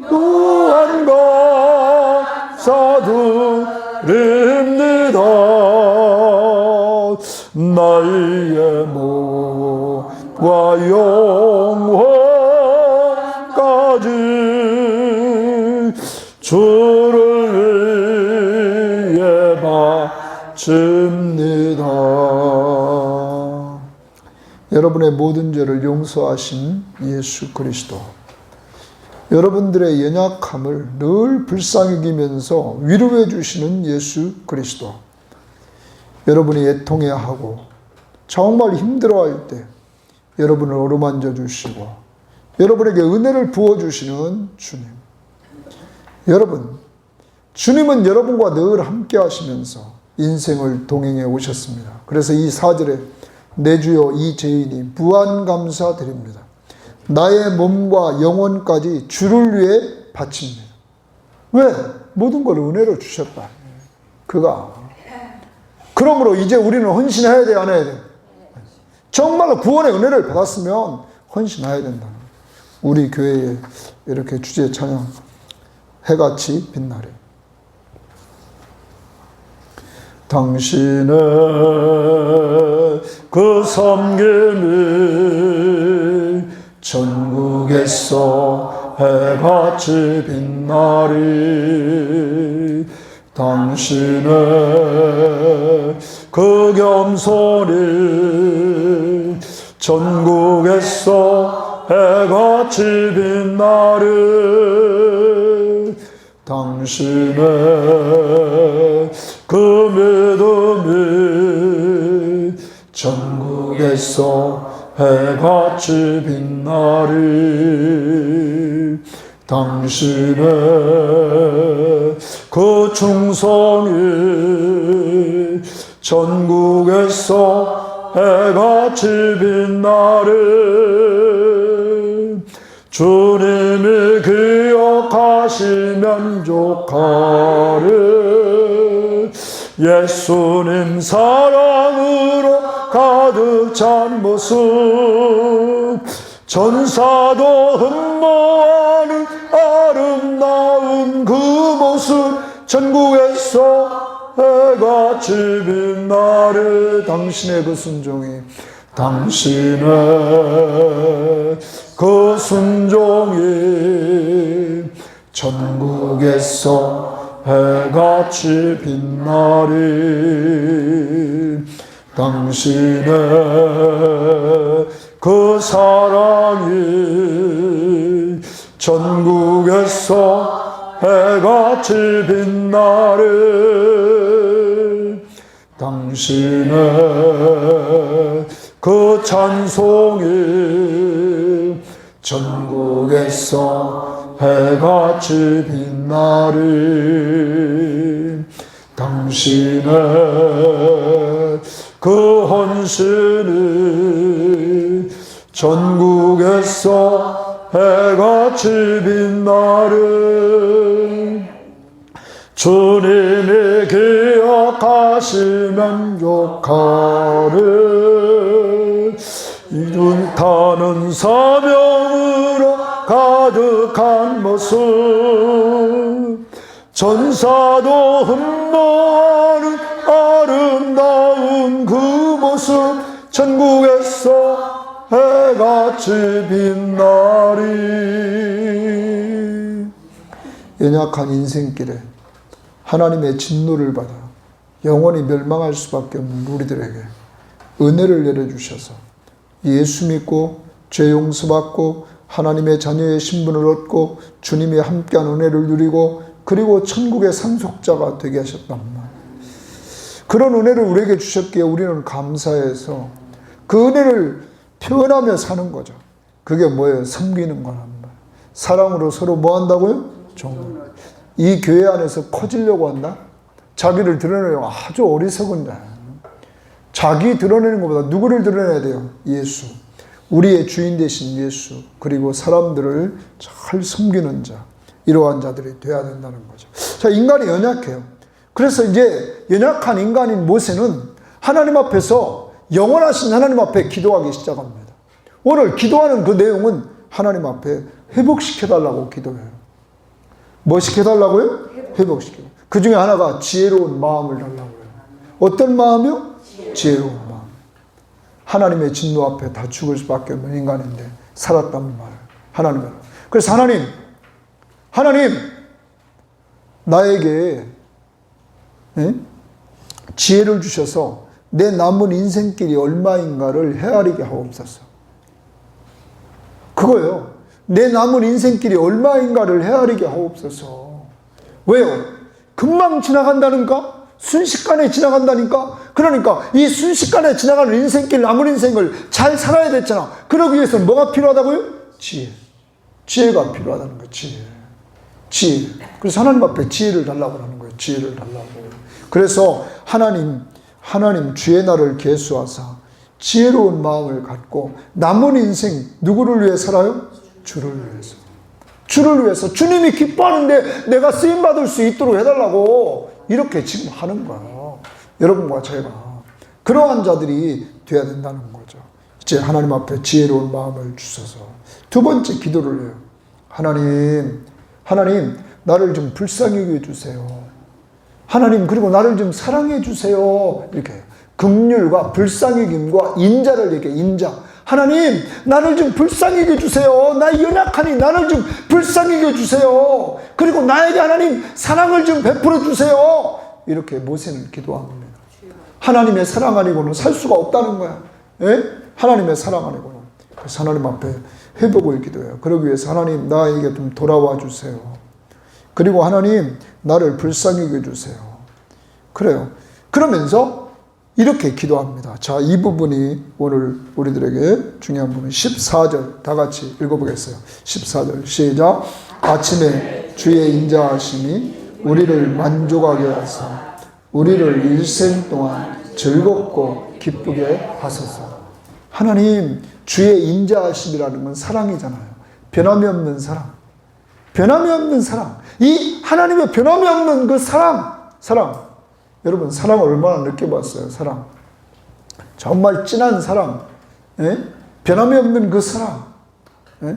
Speaker 1: 또한 감사드립니다. 나의 몸과 영혼까지 주를 위해 바칩니다. 여러분의 모든 죄를 용서하신 예수 그리스도, 여러분들의 연약함을 늘 불쌍히 여기면서 위로해 주시는 예수 그리스도, 여러분이 애통해야 하고 정말 힘들어할 때 여러분을 어루만져 주시고 여러분에게 은혜를 부어주시는 주님. 여러분, 주님은 여러분과 늘 함께 하시면서 인생을 동행해 오셨습니다. 그래서 이 4절에 내 주여 이 죄인이 무한 감사드립니다. 나의 몸과 영혼까지 주를 위해 바칩니다. 왜? 모든 걸 은혜로 주셨다. 그가. 그러므로 이제 우리는 헌신해야 돼, 안 해야 돼? 정말로 구원의 은혜를 받았으면 헌신해야 된다. 우리 교회에 이렇게 주제 찬양 해같이 빛나래. 당신의 그 섬김이 전국에서 해같이 빛나리. 당신의 그 겸손이 전국에서 해같이 빛나리. 당신의 그 믿음이 전국에서 해같이 빛나리. 당신의 그 충성이 전국에서 해같이 빛나리. 주님이 기억하시면 족하리. 예수님 사랑으로 가득 찬 모습, 전사도 흠모하는 아름다운 그 모습, 전국에서 해같이 빛나리. 당신의 그 순종이, 당신의 그 순종이 천국에서 해같이 빛나리. 당신의 그 사랑이 천국에서 해같이 빛나리. 당신의 그 찬송이 천국에서 해같이 빛나리. 당신의 그 헌신이 전국에서 해같이 빛나리. 주님이 기억하시면 욕하리. 이룬 타는 사명으로 가득한 모습, 전사도 흠모하는 아름다운 그 모습, 천국에서 해같이 빛나리. 연약한 인생길에 하나님의 진노를 받아 영원히 멸망할 수밖에 없는 우리들에게 은혜를 내려주셔서 예수 믿고 죄 용서받고 하나님의 자녀의 신분을 얻고 주님이 함께한 은혜를 누리고 그리고 천국의 상속자가 되게 하셨단 말이에요. 그런 은혜를 우리에게 주셨기에 우리는 감사해서 그 은혜를 표현하며 사는 거죠. 그게 뭐예요? 섬기는 거란 말이에요. 사랑으로 서로 뭐 한다고요? 이 교회 안에서 커지려고 한다? 자기를 드러내려고 아주 어리석은 자. 자기 드러내는 것보다 누구를 드러내야 돼요? 예수. 우리의 주인 되신 예수. 그리고 사람들을 잘 섬기는 자. 이러한 자들이 돼야 된다는 거죠. 자, 인간이 연약해요. 그래서 이제 연약한 인간인 모세는 하나님 앞에서 영원하신 하나님 앞에 기도하기 시작합니다. 오늘 기도하는 그 내용은 하나님 앞에 회복시켜달라고 기도해요. 뭐 시켜달라고요? 회복시켜. 그 중에 하나가 지혜로운 마음을 달라고 해요. 어떤 마음이요? 지혜로운 마음. 하나님의 진노 앞에 다 죽을 수밖에 없는 인간인데 살았단 말이에요. 하나님은. 그래서 하나님, 나에게 지혜를 주셔서 내 남은 인생길이 얼마인가를 헤아리게 하옵소서. 그거예요. 내 남은 인생길이 얼마인가를 헤아리게 하옵소서. 왜요? 금방 지나간다는가? 순식간에 지나간다니까? 그러니까 이 순식간에 지나가는 인생길, 남은 인생을 잘 살아야 됐잖아. 그러기 위해서는 뭐가 필요하다고요? 지혜. 지혜가 필요하다는 거예요. 지혜. 그래서 하나님 앞에 지혜를 달라고 하는 거예요. 지혜를 달라고. 그래서 하나님 주의 날을 계수하사 지혜로운 마음을 갖고 남은 인생 누구를 위해 살아요? 주를 위해서. 주를 위해서. 주님이 기뻐하는데 내가 쓰임받을 수 있도록 해달라고 이렇게 지금 하는 거예요. 여러분과 제가 그러한 자들이 돼야 된다는 거죠. 이제 하나님 앞에 지혜로운 마음을 주셔서 두 번째 기도를 해요. 하나님 나를 좀 불쌍히 여겨주세요. 하나님 그리고 나를 좀 사랑해 주세요. 이렇게 긍휼과 불쌍히 여김과 인자를 이렇게 인자. 하나님 나를 좀 불쌍히 여겨주세요. 나 연약하니 나를 좀 불쌍히 여겨주세요. 그리고 나에게 하나님 사랑을 좀 베풀어 주세요. 이렇게 모세는 기도합니다. 하나님의 사랑 아니고는 살 수가 없다는 거야. 예? 하나님의 사랑 아니고는. 그래서 하나님 앞에 회복을 기도해요. 그러기 위해서 하나님 나에게 좀 돌아와 주세요. 그리고 하나님 나를 불쌍히 여겨주세요. 그래요. 그러면서 이렇게 기도합니다. 자, 이 부분이 오늘 우리들에게 중요한 부분 14절 다 같이 읽어보겠어요. 14절 시작. 아침에 주의 인자하심이 우리를 만족하게 하사 우리를 일생 동안 즐겁고 기쁘게 하소서. 하나님 주의 인자하심이라는 건 사랑이잖아요. 변함이 없는 사랑. 변함이 없는 사랑. 이 하나님의 변함이 없는 그 사랑. 여러분 사랑 얼마나 느껴봤어요? 사랑. 정말 진한 사랑. 예? 변함이 없는 그 사랑. 예?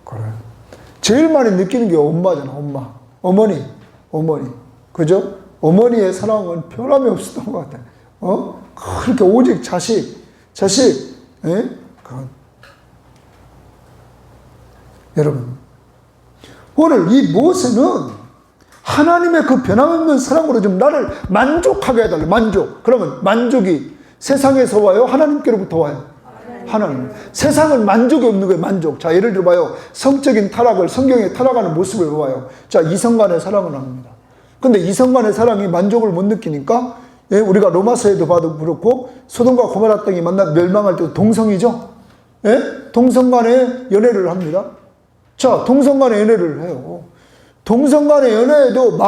Speaker 1: 그래. 제일 많이 느끼는 게 엄마잖아. 엄마. 어머니. 그죠? 어머니의 사랑은 변함이 없었던 것 같아요. 그렇게 오직 자식. 예? 여러분 오늘 이 모세는 하나님의 그 변함없는 사랑으로 좀 나를 만족하게 해달라. 만족. 그러면 만족이 세상에서 와요? 하나님께로부터 와요? 하나님. 세상은 만족이 없는 거예요. 만족. 자, 예를 들어봐요. 성적인 타락을, 성경에 타락하는 모습을 봐요. 자, 이성 간의 사랑은 합니다. 근데 이성 간의 사랑이 만족을 못 느끼니까, 예, 우리가 로마서에도 봐도 그렇고 소돔과 고모라 땅이 멸망할 때도 동성이죠. 예? 동성 간의 연애를 합니다. 자, 동성 간의 연애를 해요. 동성 간의 연애에도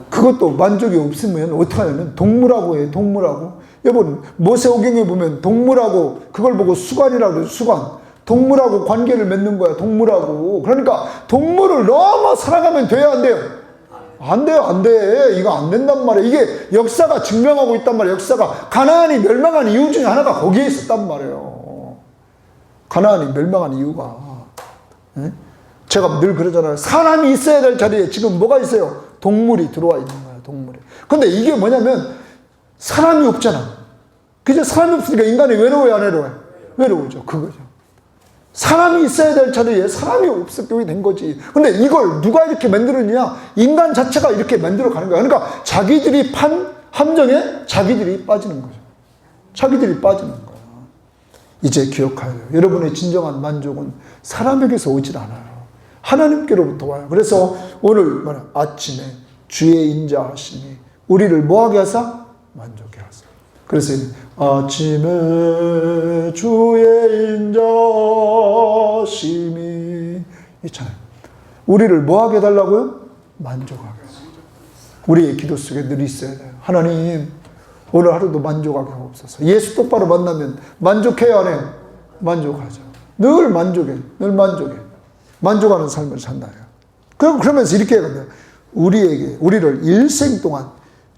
Speaker 1: 그것도 만족이 없으면 어떻게 하냐면 동물하고 해요. 동물하고. 여러분 모세오경에 보면 동물하고 그걸 보고 수관이라고 그래요. 수관. 동물하고 관계를 맺는 거야. 동물하고. 그러니까 동물을 너무 사랑하면 돼요? 안 돼요? 안 돼요. 안 돼. 이거 안 된단 말이에요. 이게 역사가 증명하고 있단 말이에요. 역사가. 가나안이 멸망한 이유 중에 하나가 거기에 있었단 말이에요. 가나안이 멸망한 이유가. 네? 제가 늘 그러잖아요. 사람이 있어야 될 자리에 지금 뭐가 있어요? 동물이 들어와 있는 거예요. 동물이. 근데 이게 뭐냐면 사람이 없잖아. 그죠? 사람이 없으니까 인간이 외로워요? 안 외로워요? 외로우죠. 그거죠. 사람이 있어야 될 자리에 사람이 없게 된 거지. 근데 이걸 누가 이렇게 만들었냐? 인간 자체가 이렇게 만들어 가는 거야. 그러니까 자기들이 판 함정에 자기들이 빠지는 거죠. 자기들이 빠지는 거야. 이제 기억하세요. 여러분의 진정한 만족은 사람에게서 오질 않아요. 하나님께로부터 와요. 그래서 오늘 아침에 주의 인자하심이 우리를 뭐하게 하사? 만족해 하사. 그래서 아침에 주의 인자하심이 있잖아요. 우리를 뭐하게 해달라고요? 만족하게. 우리의 기도 속에 늘 있어야 돼요. 하나님 오늘 하루도 만족하게 하옵소서. 예수 똑바로 만나면 만족해야 안 해요? 만족하죠. 늘 만족해. 늘 만족해. 만족하는 삶을 산다요. 그러면서 이렇게 해야 우리를 일생 동안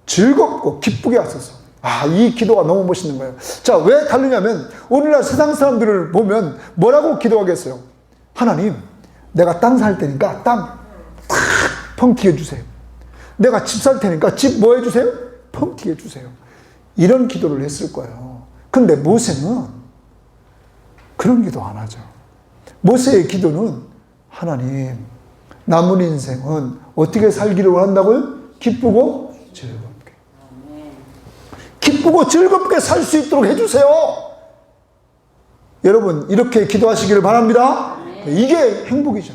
Speaker 1: 즐겁고 기쁘게 하소서. 이 기도가 너무 멋있는 거예요. 자, 왜 다르냐면 오늘날 세상 사람들을 보면 뭐라고 기도하겠어요? 하나님, 내가 땅 살 테니까 땅 탁 펑튀게 주세요. 내가 집 살 테니까 집 뭐 해주세요? 펑튀게 주세요. 이런 기도를 했을 거예요. 근데 모세는 그런 기도 안 하죠. 모세의 기도는 하나님, 남은 인생은 어떻게 살기를 원한다고요? 기쁘고 즐겁게. 기쁘고 즐겁게 살 수 있도록 해주세요. 여러분 이렇게 기도하시기를 바랍니다. 이게 행복이죠.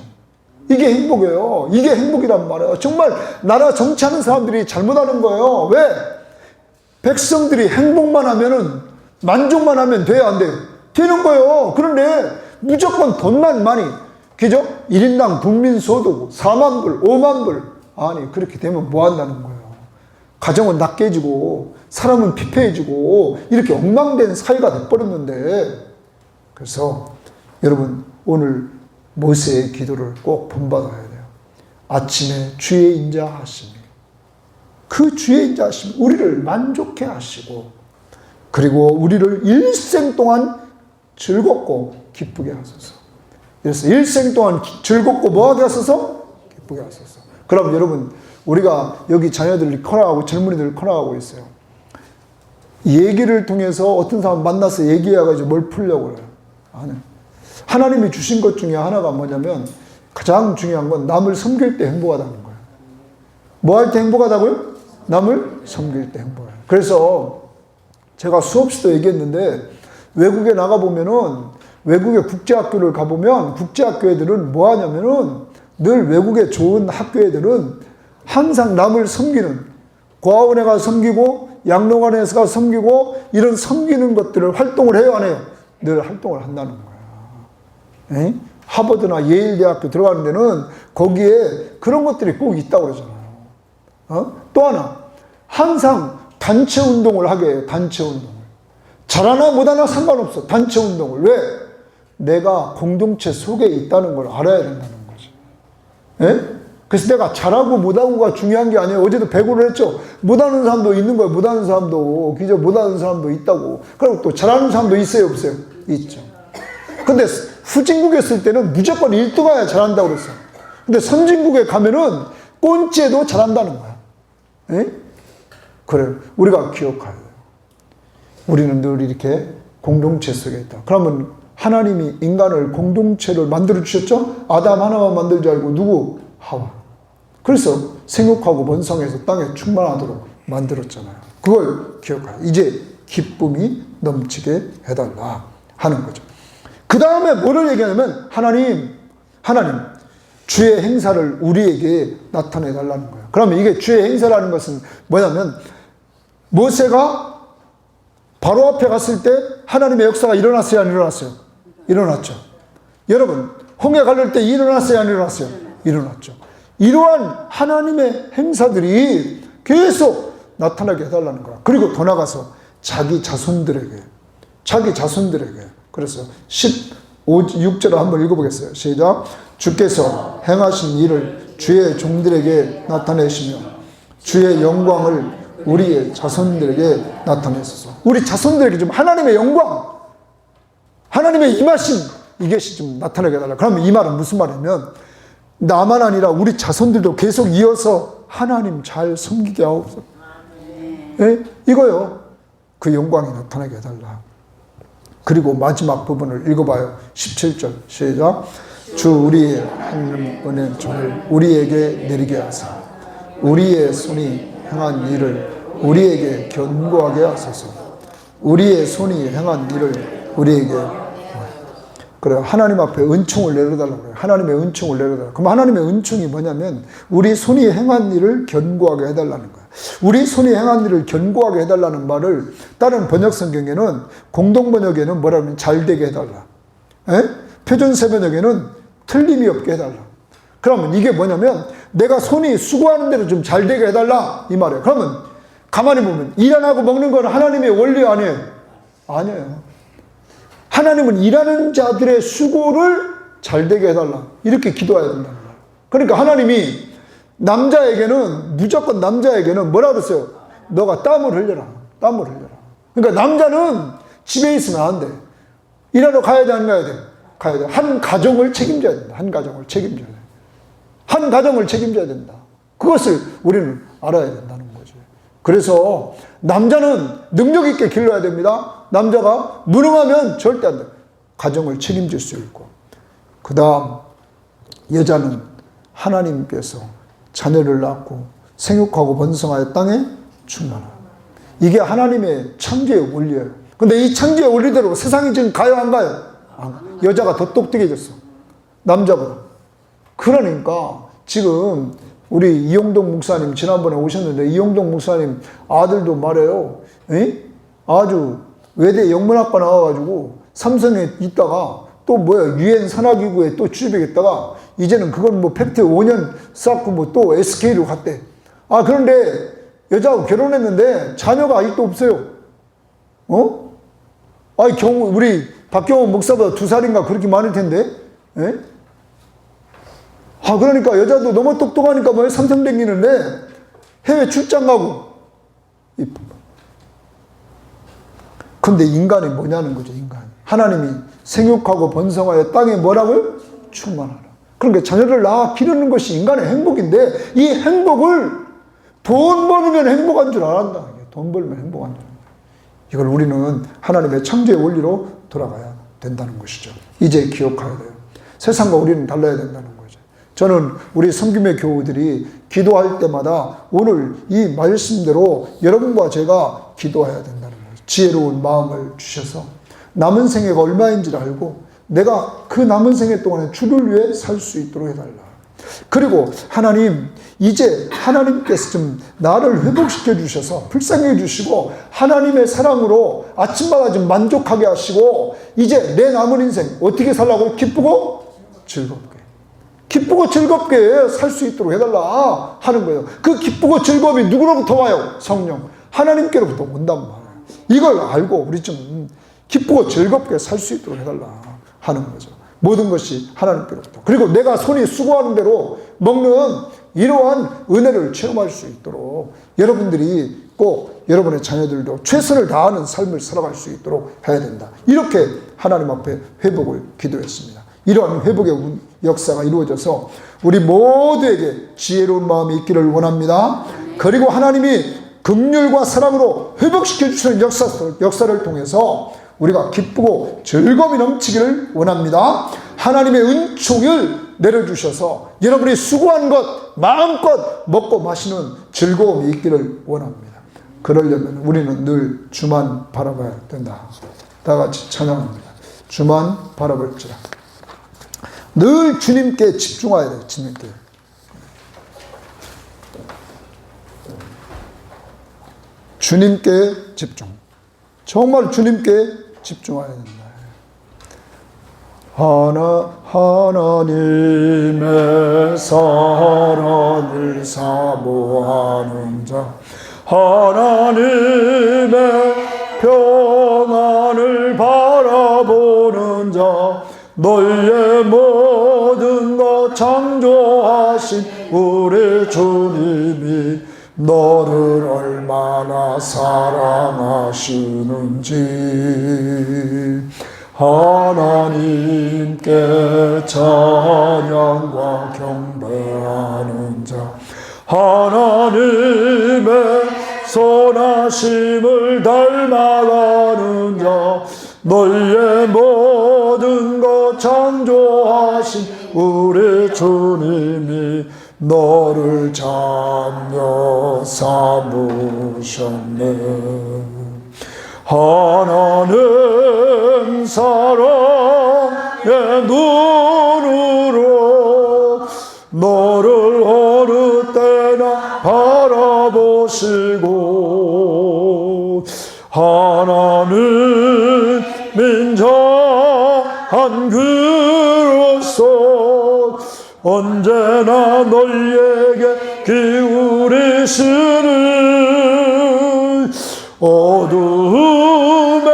Speaker 1: 이게 행복이에요. 이게 행복이란 말이에요. 정말 나라 정치하는 사람들이 잘못하는 거예요. 왜? 백성들이 행복만 하면은 만족만 하면 돼요? 안 돼요? 되는 거예요. 그런데 무조건 돈만 많이, 그죠? 1인당 국민소득 4만 불, 5만 불. 아니 그렇게 되면 뭐 한다는 거예요? 가정은 낙깨지고 사람은 피폐해지고 이렇게 엉망된 사회가 돼버렸는데, 그래서 여러분 오늘 모세의 기도를 꼭 본받아야 돼요. 아침에 주의 인자하심이, 그 주의 인자하심이 우리를 만족해 하시고, 그리고 우리를 일생 동안 즐겁고 기쁘게 하소서. 그래서 일생 동안 즐겁고 뭐하게 하소서? 기쁘게 하소서. 그럼 여러분 우리가 여기 자녀들이 커나가고 젊은이들 커나가고 있어요. 얘기를 통해서 어떤 사람 만나서 얘기해가지고 뭘 풀려고 그래요. 하나님이 주신 것 중에 하나가 뭐냐면 가장 중요한 건 남을 섬길 때 행복하다는 거예요. 뭐 할 때 행복하다고요? 남을 섬길 때 행복해요. 그래서 제가 수업 시도 얘기했는데 외국에 나가보면은, 외국의 국제학교를 가보면 국제학교 애들은 뭐 하냐면은 늘 외국의 좋은 학교 애들은 항상 남을 섬기는, 고아원에 가서 섬기고 양로관에서 가서 섬기고 이런 섬기는 것들을 활동을 해요, 안 해요? 늘 활동을 한다는 거야. 에이? 하버드나 예일 대학교 들어가는 데는 거기에 그런 것들이 꼭 있다고 그러잖아요. 또 하나, 항상 단체 운동을 하게 해요. 단체 운동을. 잘하나 못하나 상관없어. 단체 운동을. 왜? 내가 공동체 속에 있다는 걸 알아야 된다는 거지. 예? 그래서 내가 잘하고 못하고가 중요한 게 아니에요. 어제도 배구를 했죠. 못하는 사람도 있는 거예요. 못하는 사람도. 그죠? 못하는 사람도 있다고. 그리고 또 잘하는 사람도 있어요? 없어요? 있죠. 근데 후진국에 있을 때는 무조건 1등해야 잘한다고 그랬어요. 근데 선진국에 가면은 꼰지에도 잘한다는 거야. 예? 그래요. 우리가 기억해야 돼요. 우리는 늘 이렇게 공동체 속에 있다. 그러면 하나님이 인간을 공동체를 만들어 주셨죠? 아담 하나만 만들지 않고 누구? 하와. 그래서 생육하고 번성해서 땅에 충만하도록 만들었잖아요. 그걸 기억하라. 이제 기쁨이 넘치게 해달라 하는 거죠. 그 다음에 뭐를 얘기하냐면 하나님 주의 행사를 우리에게 나타내 달라는 거예요. 그러면 이게 주의 행사라는 것은 뭐냐면 모세가 바로 앞에 갔을 때 하나님의 역사가 일어났어요, 안 일어났어요? 일어났죠. 여러분, 홍해 가를 때 일어났어요, 안 일어났어요? 일어났죠. 이러한 하나님의 행사들이 계속 나타나게 해달라는 거야. 그리고 더 나가서 자기 자손들에게. 그래서 6절을 한번 읽어보겠어요. 시작. 주께서 행하신 일을 주의 종들에게 나타내시며 주의 영광을 우리의 자손들에게 나타내소서. 우리 자손들에게 좀 하나님의 영광, 하나님의 임하심, 이것이 좀 나타나게 해달라. 그러면 이 말은 무슨 말이냐면 나만 아니라 우리 자손들도 계속 이어서 하나님 잘 섬기게 하옵소서. 네? 이거요. 그 영광이 나타나게 해달라. 그리고 마지막 부분을 읽어봐요. 17절 시작. 주 우리의 하나님 은혜 종을 우리에게 내리게 하사 우리의 손이 행한 일을 우리에게 견고하게 하소서. 우리의 손이 행한 일을 우리에게. 그래요. 하나님 앞에 은총을 내려달라고 그래요. 하나님의 은총을 내려달라. 그럼 하나님의 은총이 뭐냐면 우리 손이 행한 일을 견고하게 해달라는 거예요. 우리 손이 행한 일을 견고하게 해달라는 말을 다른 번역 성경에는 공동 번역에는 뭐라 하면 잘되게 해달라. 표준 세번역에는 틀림이 없게 해달라. 그러면 이게 뭐냐면 내가 손이 수고하는 대로 좀 잘되게 해달라 이 말이에요. 그러면 가만히 보면 일 안 하고 먹는 건 하나님의 원리 아니에요? 아니에요. 하나님은 일하는 자들의 수고를 잘되게 해달라 이렇게 기도해야 된다는 거예요. 그러니까 하나님이 무조건 남자에게는 뭐라 그랬어요? 너가 땀을 흘려라. 그러니까 남자는 집에 있으면 안 돼. 일하러 가야 돼, 안 가야 돼? 가야 돼. 한 가정을 책임져야 된다. 한 가정을 책임져야 된다. 그것을 우리는 알아야 된다는 거죠. 그래서 남자는 능력 있게 길러야 됩니다. 남자가 무능하면 절대 안 돼. 가정을 책임질 수 있고. 그 다음 여자는 하나님께서 자녀를 낳고 생육하고 번성하여 땅에 충만하라. 이게 하나님의 창조의 원리예요. 근데 이 창조의 원리대로 세상이 지금 가요, 안 가요? 여자가 더 똑똑해졌어. 남자보다. 그러니까 지금 우리 이용동 목사님 지난번에 오셨는데 이용동 목사님 아들도 말해요. 아주 외대 영문학과 나와가지고 삼성에 있다가 또 유엔 산하기구에 또 취직했다가 이제는 그건 팩트 5년 쌓고 또 SK로 갔대. 그런데 여자하고 결혼했는데 자녀가 아직도 없어요. 우리 박경호 목사보다 2살인가 그렇게 많을 텐데. 그러니까 여자도 너무 똑똑하니까 삼성 댕기는데 해외 출장 가고. 근데 인간이 뭐냐는 거죠, 인간. 하나님이 생육하고 번성하여 땅에 뭐라고요? 충만하라. 그러니까 자녀를 낳아 기르는 것이 인간의 행복인데 이 행복을 돈 벌면 행복한 줄 알았다. 돈 벌면 행복한 줄 알았다. 이걸 우리는 하나님의 창조의 원리로 돌아가야 된다는 것이죠. 이제 기억해야 돼요. 세상과 우리는 달라야 된다는 거죠. 저는 우리 섬김의 교우들이 기도할 때마다 오늘 이 말씀대로 여러분과 제가 기도해야 된다는 거죠. 지혜로운 마음을 주셔서 남은 생애가 얼마인지를 알고 내가 그 남은 생애 동안에 주를 위해 살 수 있도록 해달라. 그리고 하나님, 이제 하나님께서 좀 나를 회복시켜 주셔서 불쌍해 주시고 하나님의 사랑으로 아침마다 좀 만족하게 하시고 이제 내 남은 인생 어떻게 살라고? 기쁘고 즐겁게 살 수 있도록 해달라 하는 거예요. 그 기쁘고 즐거움이 누구로부터 와요? 성령 하나님께로부터 온단 말이에요. 이걸 알고 우리 좀 기쁘고 즐겁게 살 수 있도록 해달라 하는 거죠. 모든 것이 하나님께로부터. 그리고 내가 손이 수고하는 대로 먹는 이러한 은혜를 체험할 수 있도록 여러분들이 꼭 여러분의 자녀들도 최선을 다하는 삶을 살아갈 수 있도록 해야 된다. 이렇게 하나님 앞에 회복을 기도했습니다. 이러한 회복의 역사가 이루어져서 우리 모두에게 지혜로운 마음이 있기를 원합니다. 그리고 하나님이 긍휼과 사랑으로 회복시켜 주시는 역사를 통해서 우리가 기쁘고 즐거움이 넘치기를 원합니다. 하나님의 은총을 내려주셔서 여러분이 수고한 것 마음껏 먹고 마시는 즐거움이 있기를 원합니다. 그러려면 우리는 늘 주만 바라봐야 된다. 다 같이 찬양합니다. 주만 바라볼지라. 늘 주님께 집중해야 돼요. 주님께. 주님께 집중. 정말 주님께 집중해야 된다. 하나님의 사랑을 사모하는 자, 하나님의 평안을 바라보는 자, 너희의 모든 것 창조하신 우리 주님이 너를 얼마나 사랑하시는지 하나님께 찬양과 경배하는 자, 하나님의 선하심을 닮아가는 자, 너희의 모든 것 창조하신 우리 주님이 너를 자녀 삼으셨네. 하나는 사랑의 눈으로 너를 어느 때나 바라보시고, 하나는 민정한 그로서 언제나 너희에게 기울이시는 어두움에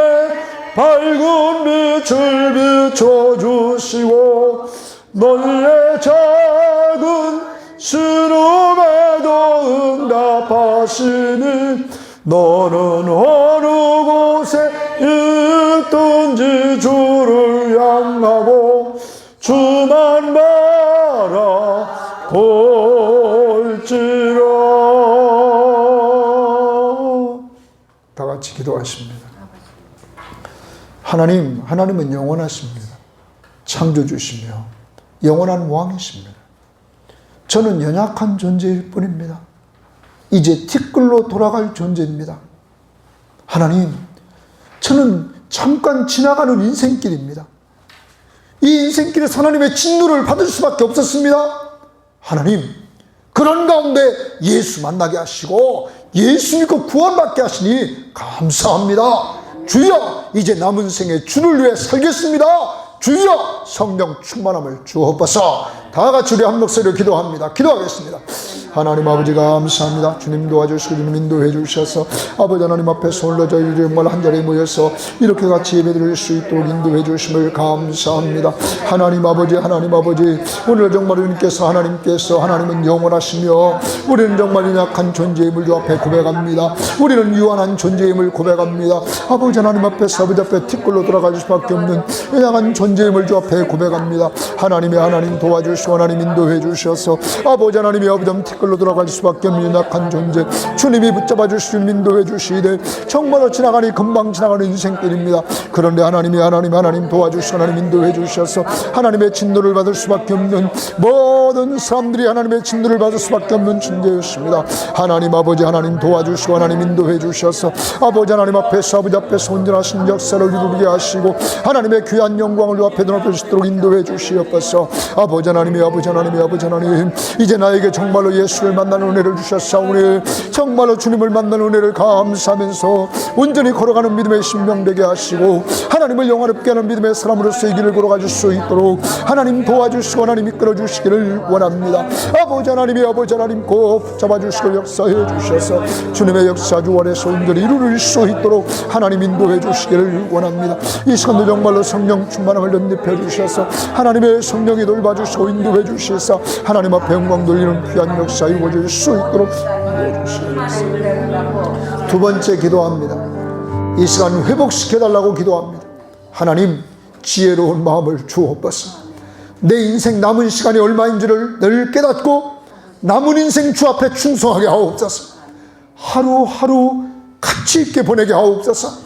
Speaker 1: 밝은 빛을 비춰주시고, 너희의 작은 신음에도 응답하시니 너는 어느 곳에 있든지 주를 향하고 주만 바라볼지라. 다 같이 기도하십니다. 하나님은 영원하십니다. 창조주시며 영원한 왕이십니다. 저는 연약한 존재일 뿐입니다. 이제 티끌로 돌아갈 존재입니다. 하나님, 저는 잠깐 지나가는 인생길입니다. 이 인생길에서 하나님의 진노를 받을 수밖에 없었습니다. 하나님, 그런 가운데 예수 만나게 하시고 예수 믿고 구원받게 하시니 감사합니다. 주여, 이제 남은 생에 주를 위해 살겠습니다. 주여, 성령 충만함을 주옵소서. 다 같이 우리 한 목소리로 기도합니다. 기도하겠습니다. 하나님 아버지 감사합니다. 주님 도와주시고 주님 인도해 주셔서 아버지 하나님 앞에서 오늘 저희 정말 한자리에 모여서 이렇게 같이 예배드릴 수 있도록 인도해 주심을 감사합니다. 하나님 아버지 오늘 정말 하나님은 영원하시며 우리는 정말 약한 존재임을 주 앞에 고백합니다. 우리는 유한한 존재임을 고백합니다. 아버지 하나님 앞에서 아버지 앞에 티끌로 돌아갈 수밖에 없는 연약한 존재임을 주 앞에 고백합니다. 하나님 도와주시고 하나님 인도해 주셔서 아버지 하나님이 아버지 티끌로 돌아갈 수밖에 없는 연약한 존재 주님이 붙잡아 주시고 인도해 주시되 정말로 금방 지나가는 인생길입니다. 그런데 하나님 도와주시고 하나님 인도해 주셔서 하나님의 진노를 받을 수밖에 없는 모든 사람들이 하나님의 진노를 받을 수밖에 없는 존재였습니다. 하나님 아버지 도와주시고 하나님 인도해 주셔서 아버지 하나님 앞에서 온전하신 역사를 이루게 하시고 하나님의 귀한 영광을 주 앞에 드러낼 수 있도록 인도해 주시옵소서. 아버지 하나님 이제 나에게 정말로 예수를 만나는 은혜를 주셨사오니 정말로 주님을 만나는 은혜를 감사하면서 온전히 걸어가는 믿음의 신명 되게 하시고 하나님을 영화롭게 하는 믿음의 사람으로서 이 길을 걸어갈 수 있도록 하나님 도와주시고 하나님 이끌어 주시기를 원합니다. 아버지 하나님 꼭 잡아주시고 역사해 주셔서 주님의 역사 주원에서 온전히 이루릴 수 있도록 하나님 인도해 주시기를 원합니다. 이 시간도 정말로 성령 충만함을 연립해 주셔서 하나님의 성령이 돌봐주시고 인도해 주시사 하나님 앞에 영광 돌리는 귀한 역사 이루어질 수 있도록 인도해 주시옵소서. 두 번째 기도합니다. 이 시간 회복시켜달라고 기도합니다. 하나님, 지혜로운 마음을 주옵소서. 내 인생 남은 시간이 얼마인지를 늘 깨닫고 남은 인생 주 앞에 충성하게 하옵소서. 하루하루 가치 있게 보내게 하옵소서.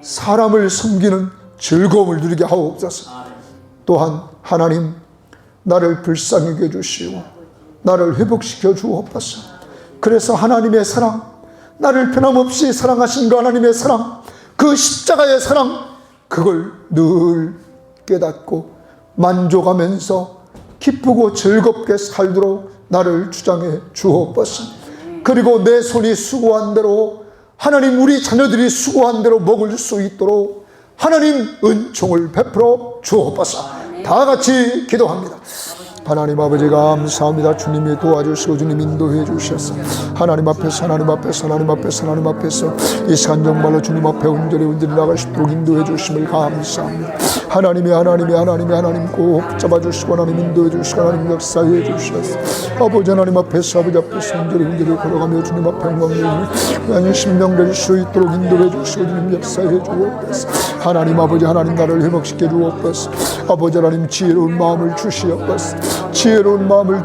Speaker 1: 사람을 섬기는 즐거움을 누리게 하옵소서. 또한 하나님, 나를 불쌍히 여주시고 나를 회복시켜 주옵소서. 그래서 하나님의 사랑, 나를 변함없이 사랑하신 그 하나님의 사랑, 그 십자가의 사랑, 그걸 늘 깨닫고 만족하면서 기쁘고 즐겁게 살도록 나를 주장해 주옵소서. 그리고 내 손이 수고한 대로, 하나님 우리 자녀들이 수고한 대로 먹을 수 있도록 하나님 은총을 베풀어 주옵소서. 다 같이 기도합니다. 하나님 아버지 감사합니다. 주님이 도와주시고 주님 인도해 주셔서 하나님 앞에서 이 시간 정말로 주님 앞에 온전히 나갈 수 있도록 인도해 주심을 감사합니다. 하나님 꼭 붙잡아 주시고 하나님 인도해 주시고 하나님 역사해 주셔서 아버지 하나님 앞에서 온전히 걸어가며 주님 앞에 영광을 심령 될 수 있도록 인도해 주시고 주님 역사해 주옵소서. 하나님 아버지 하나님 나를 회복시켜 주옵소서. 아버지 하나님 지혜로운 마음을 주시옵소서. 지혜로운 마음을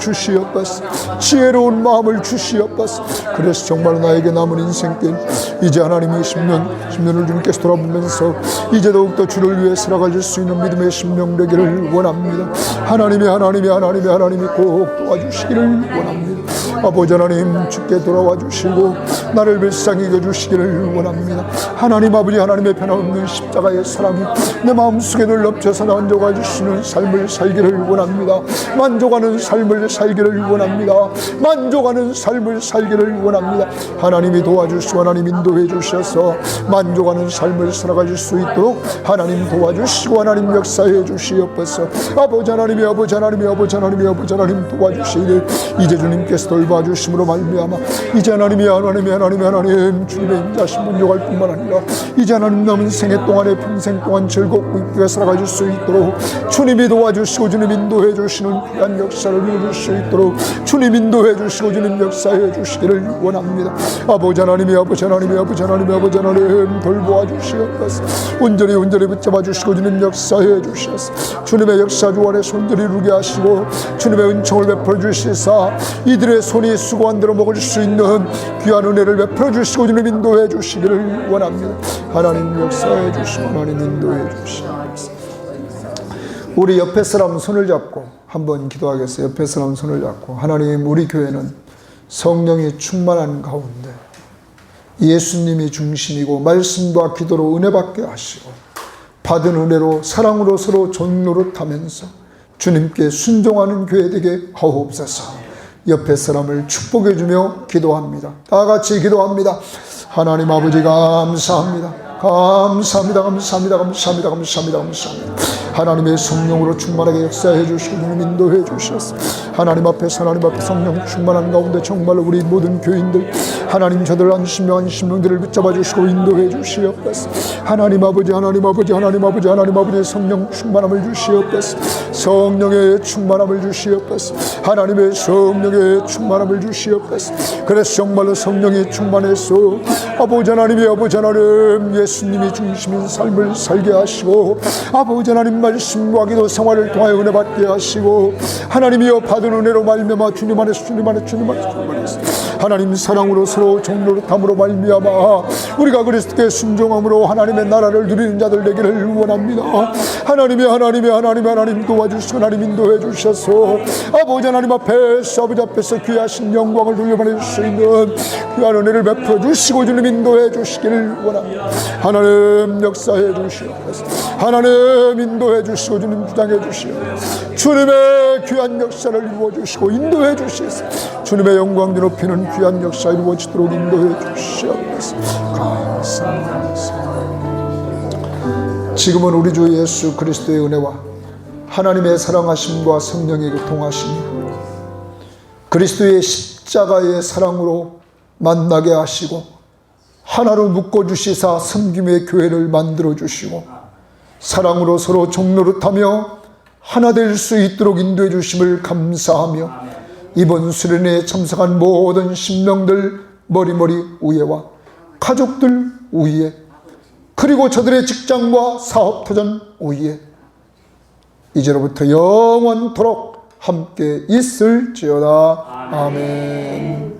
Speaker 1: 주시옵소서. 그래서 정말 나에게 남은 인생길 이제 하나님의 10년을 주님께서 돌아보면서 이제 더욱더 주를 위해 살아갈 수 있는 믿음의 심령 되기를 원합니다. 하나님이 꼭 도와주시기를 원합니다. 아버지 하나님 주께 돌아와 주시고 나를 불쌍히 여주시기를 원합니다. 하나님 아버지 하나님의 변함없는 십자가의 사랑이 내 마음속에 눌러쳐서 만족해 주시는 삶을 살기를 원합니다. 만족하는 삶을 살기를 원합니다. 하나님이 도와주시고 하나님 인도해 주셔서 만족하는 삶을 살아갈 수 있도록 하나님 도와주시고 하나님 역사해 주시옵소서. 아버지 하나님 도와주시기를 이제 주님께서 돌봐주심으로 말미암아 이제 하나님 주님의 인자심 만족할 뿐만 아니라 이제 하나님 남은 생애 동안에 평생 동안 즐겁고 이쁘게 살아갈 수 있도록 주님이 도와주시고 주님 인도해 주시는 귀한 역사를 이룰 수 있도록 주님 인도해 주시고 주님 역사해 주시기를 원합니다. 아버지 하나님 돌보아 주시옵소서. 온전히 붙잡아 주시고 주님 역사해 주셔서 주님의 역사 주안에 손들이 이루게 하시고 주님의 은총을 베풀어 주시사 이들의 손이 수고한 대로 먹을 수 있는 귀한 은혜를 베풀어 주시고 주님 인도해 주시기를 원합니다. 하나님 역사해 주시고 하나님 인도해 주시옵소서. 우리 옆에 사람 손을 잡고 한번 기도하겠어요. 옆에 사람 손을 잡고 하나님, 우리 교회는 성령이 충만한 가운데 예수님이 중심이고 말씀과 기도로 은혜 받게 하시고 받은 은혜로 사랑으로 서로 존노릇하면서 주님께 순종하는 교회 되게 하옵소서. 옆에 사람을 축복해 주며 기도합니다. 다 같이 기도합니다. 하나님 아버지 감사합니다. 하나님의 성령으로 충만하게 역사해 주시고 주님 인도해 주셔서 하나님 앞에 성령 충만한 가운데 정말 우리 모든 교인들 하나님 저들 안심명들을 붙잡아 주시고 인도해 주시옵소서. 하나님 아버지 성령 충만함을 주시옵소서. 성령의 충만함을 주시옵소서. 하나님의 성령의 충만함을 주시옵소서. 그래서 정말로 성령이 충만해서 아버지 하나님 예수님이 중심인 삶을 살게 하시고 아버지 하나님 말씀과 기도 생활을 통하여 은혜 받게 하시고 하나님이여 받은 은혜로 말미암아 주님 안에서 하나님 사랑으로 서로 종노릇함으로 말미암아 우리가 그리스도께 순종함으로 하나님의 나라를 누리는 자들 되기를 원합니다. 하나님 도와주시고 하나님 인도해 주셔서 아버지 하나님 앞에서 귀하신 영광을 돌려받을 수 있는 귀한 은혜를 베풀어 주시고 주님 인도해 주시기를 원합니다. 하나님 역사해 주시옵소서. 하나님 인도해 주시고 주님 주장해 주시옵소서. 주님의 귀한 역사를 이루어 주시고 인도해 주시옵소서. 주님의 영광 높이는 귀한 역사 이루어지도록 인도해 주시옵소서. 감사합니다. 지금은 우리 주 예수 그리스도의 은혜와 하나님의 사랑하심과 성령의 교통하심이 그리스도의 십자가의 사랑으로 만나게 하시고 하나로 묶어주시사 섬김의 교회를 만들어주시고 사랑으로 서로 종노릇하며 하나 될 수 있도록 인도해 주심을 감사하며 이번 수련회에 참석한 모든 신명들 머리머리 우애와 가족들 우애 그리고 저들의 직장과 사업터전 우애 이제로부터 영원토록 함께 있을지어다. 아멘.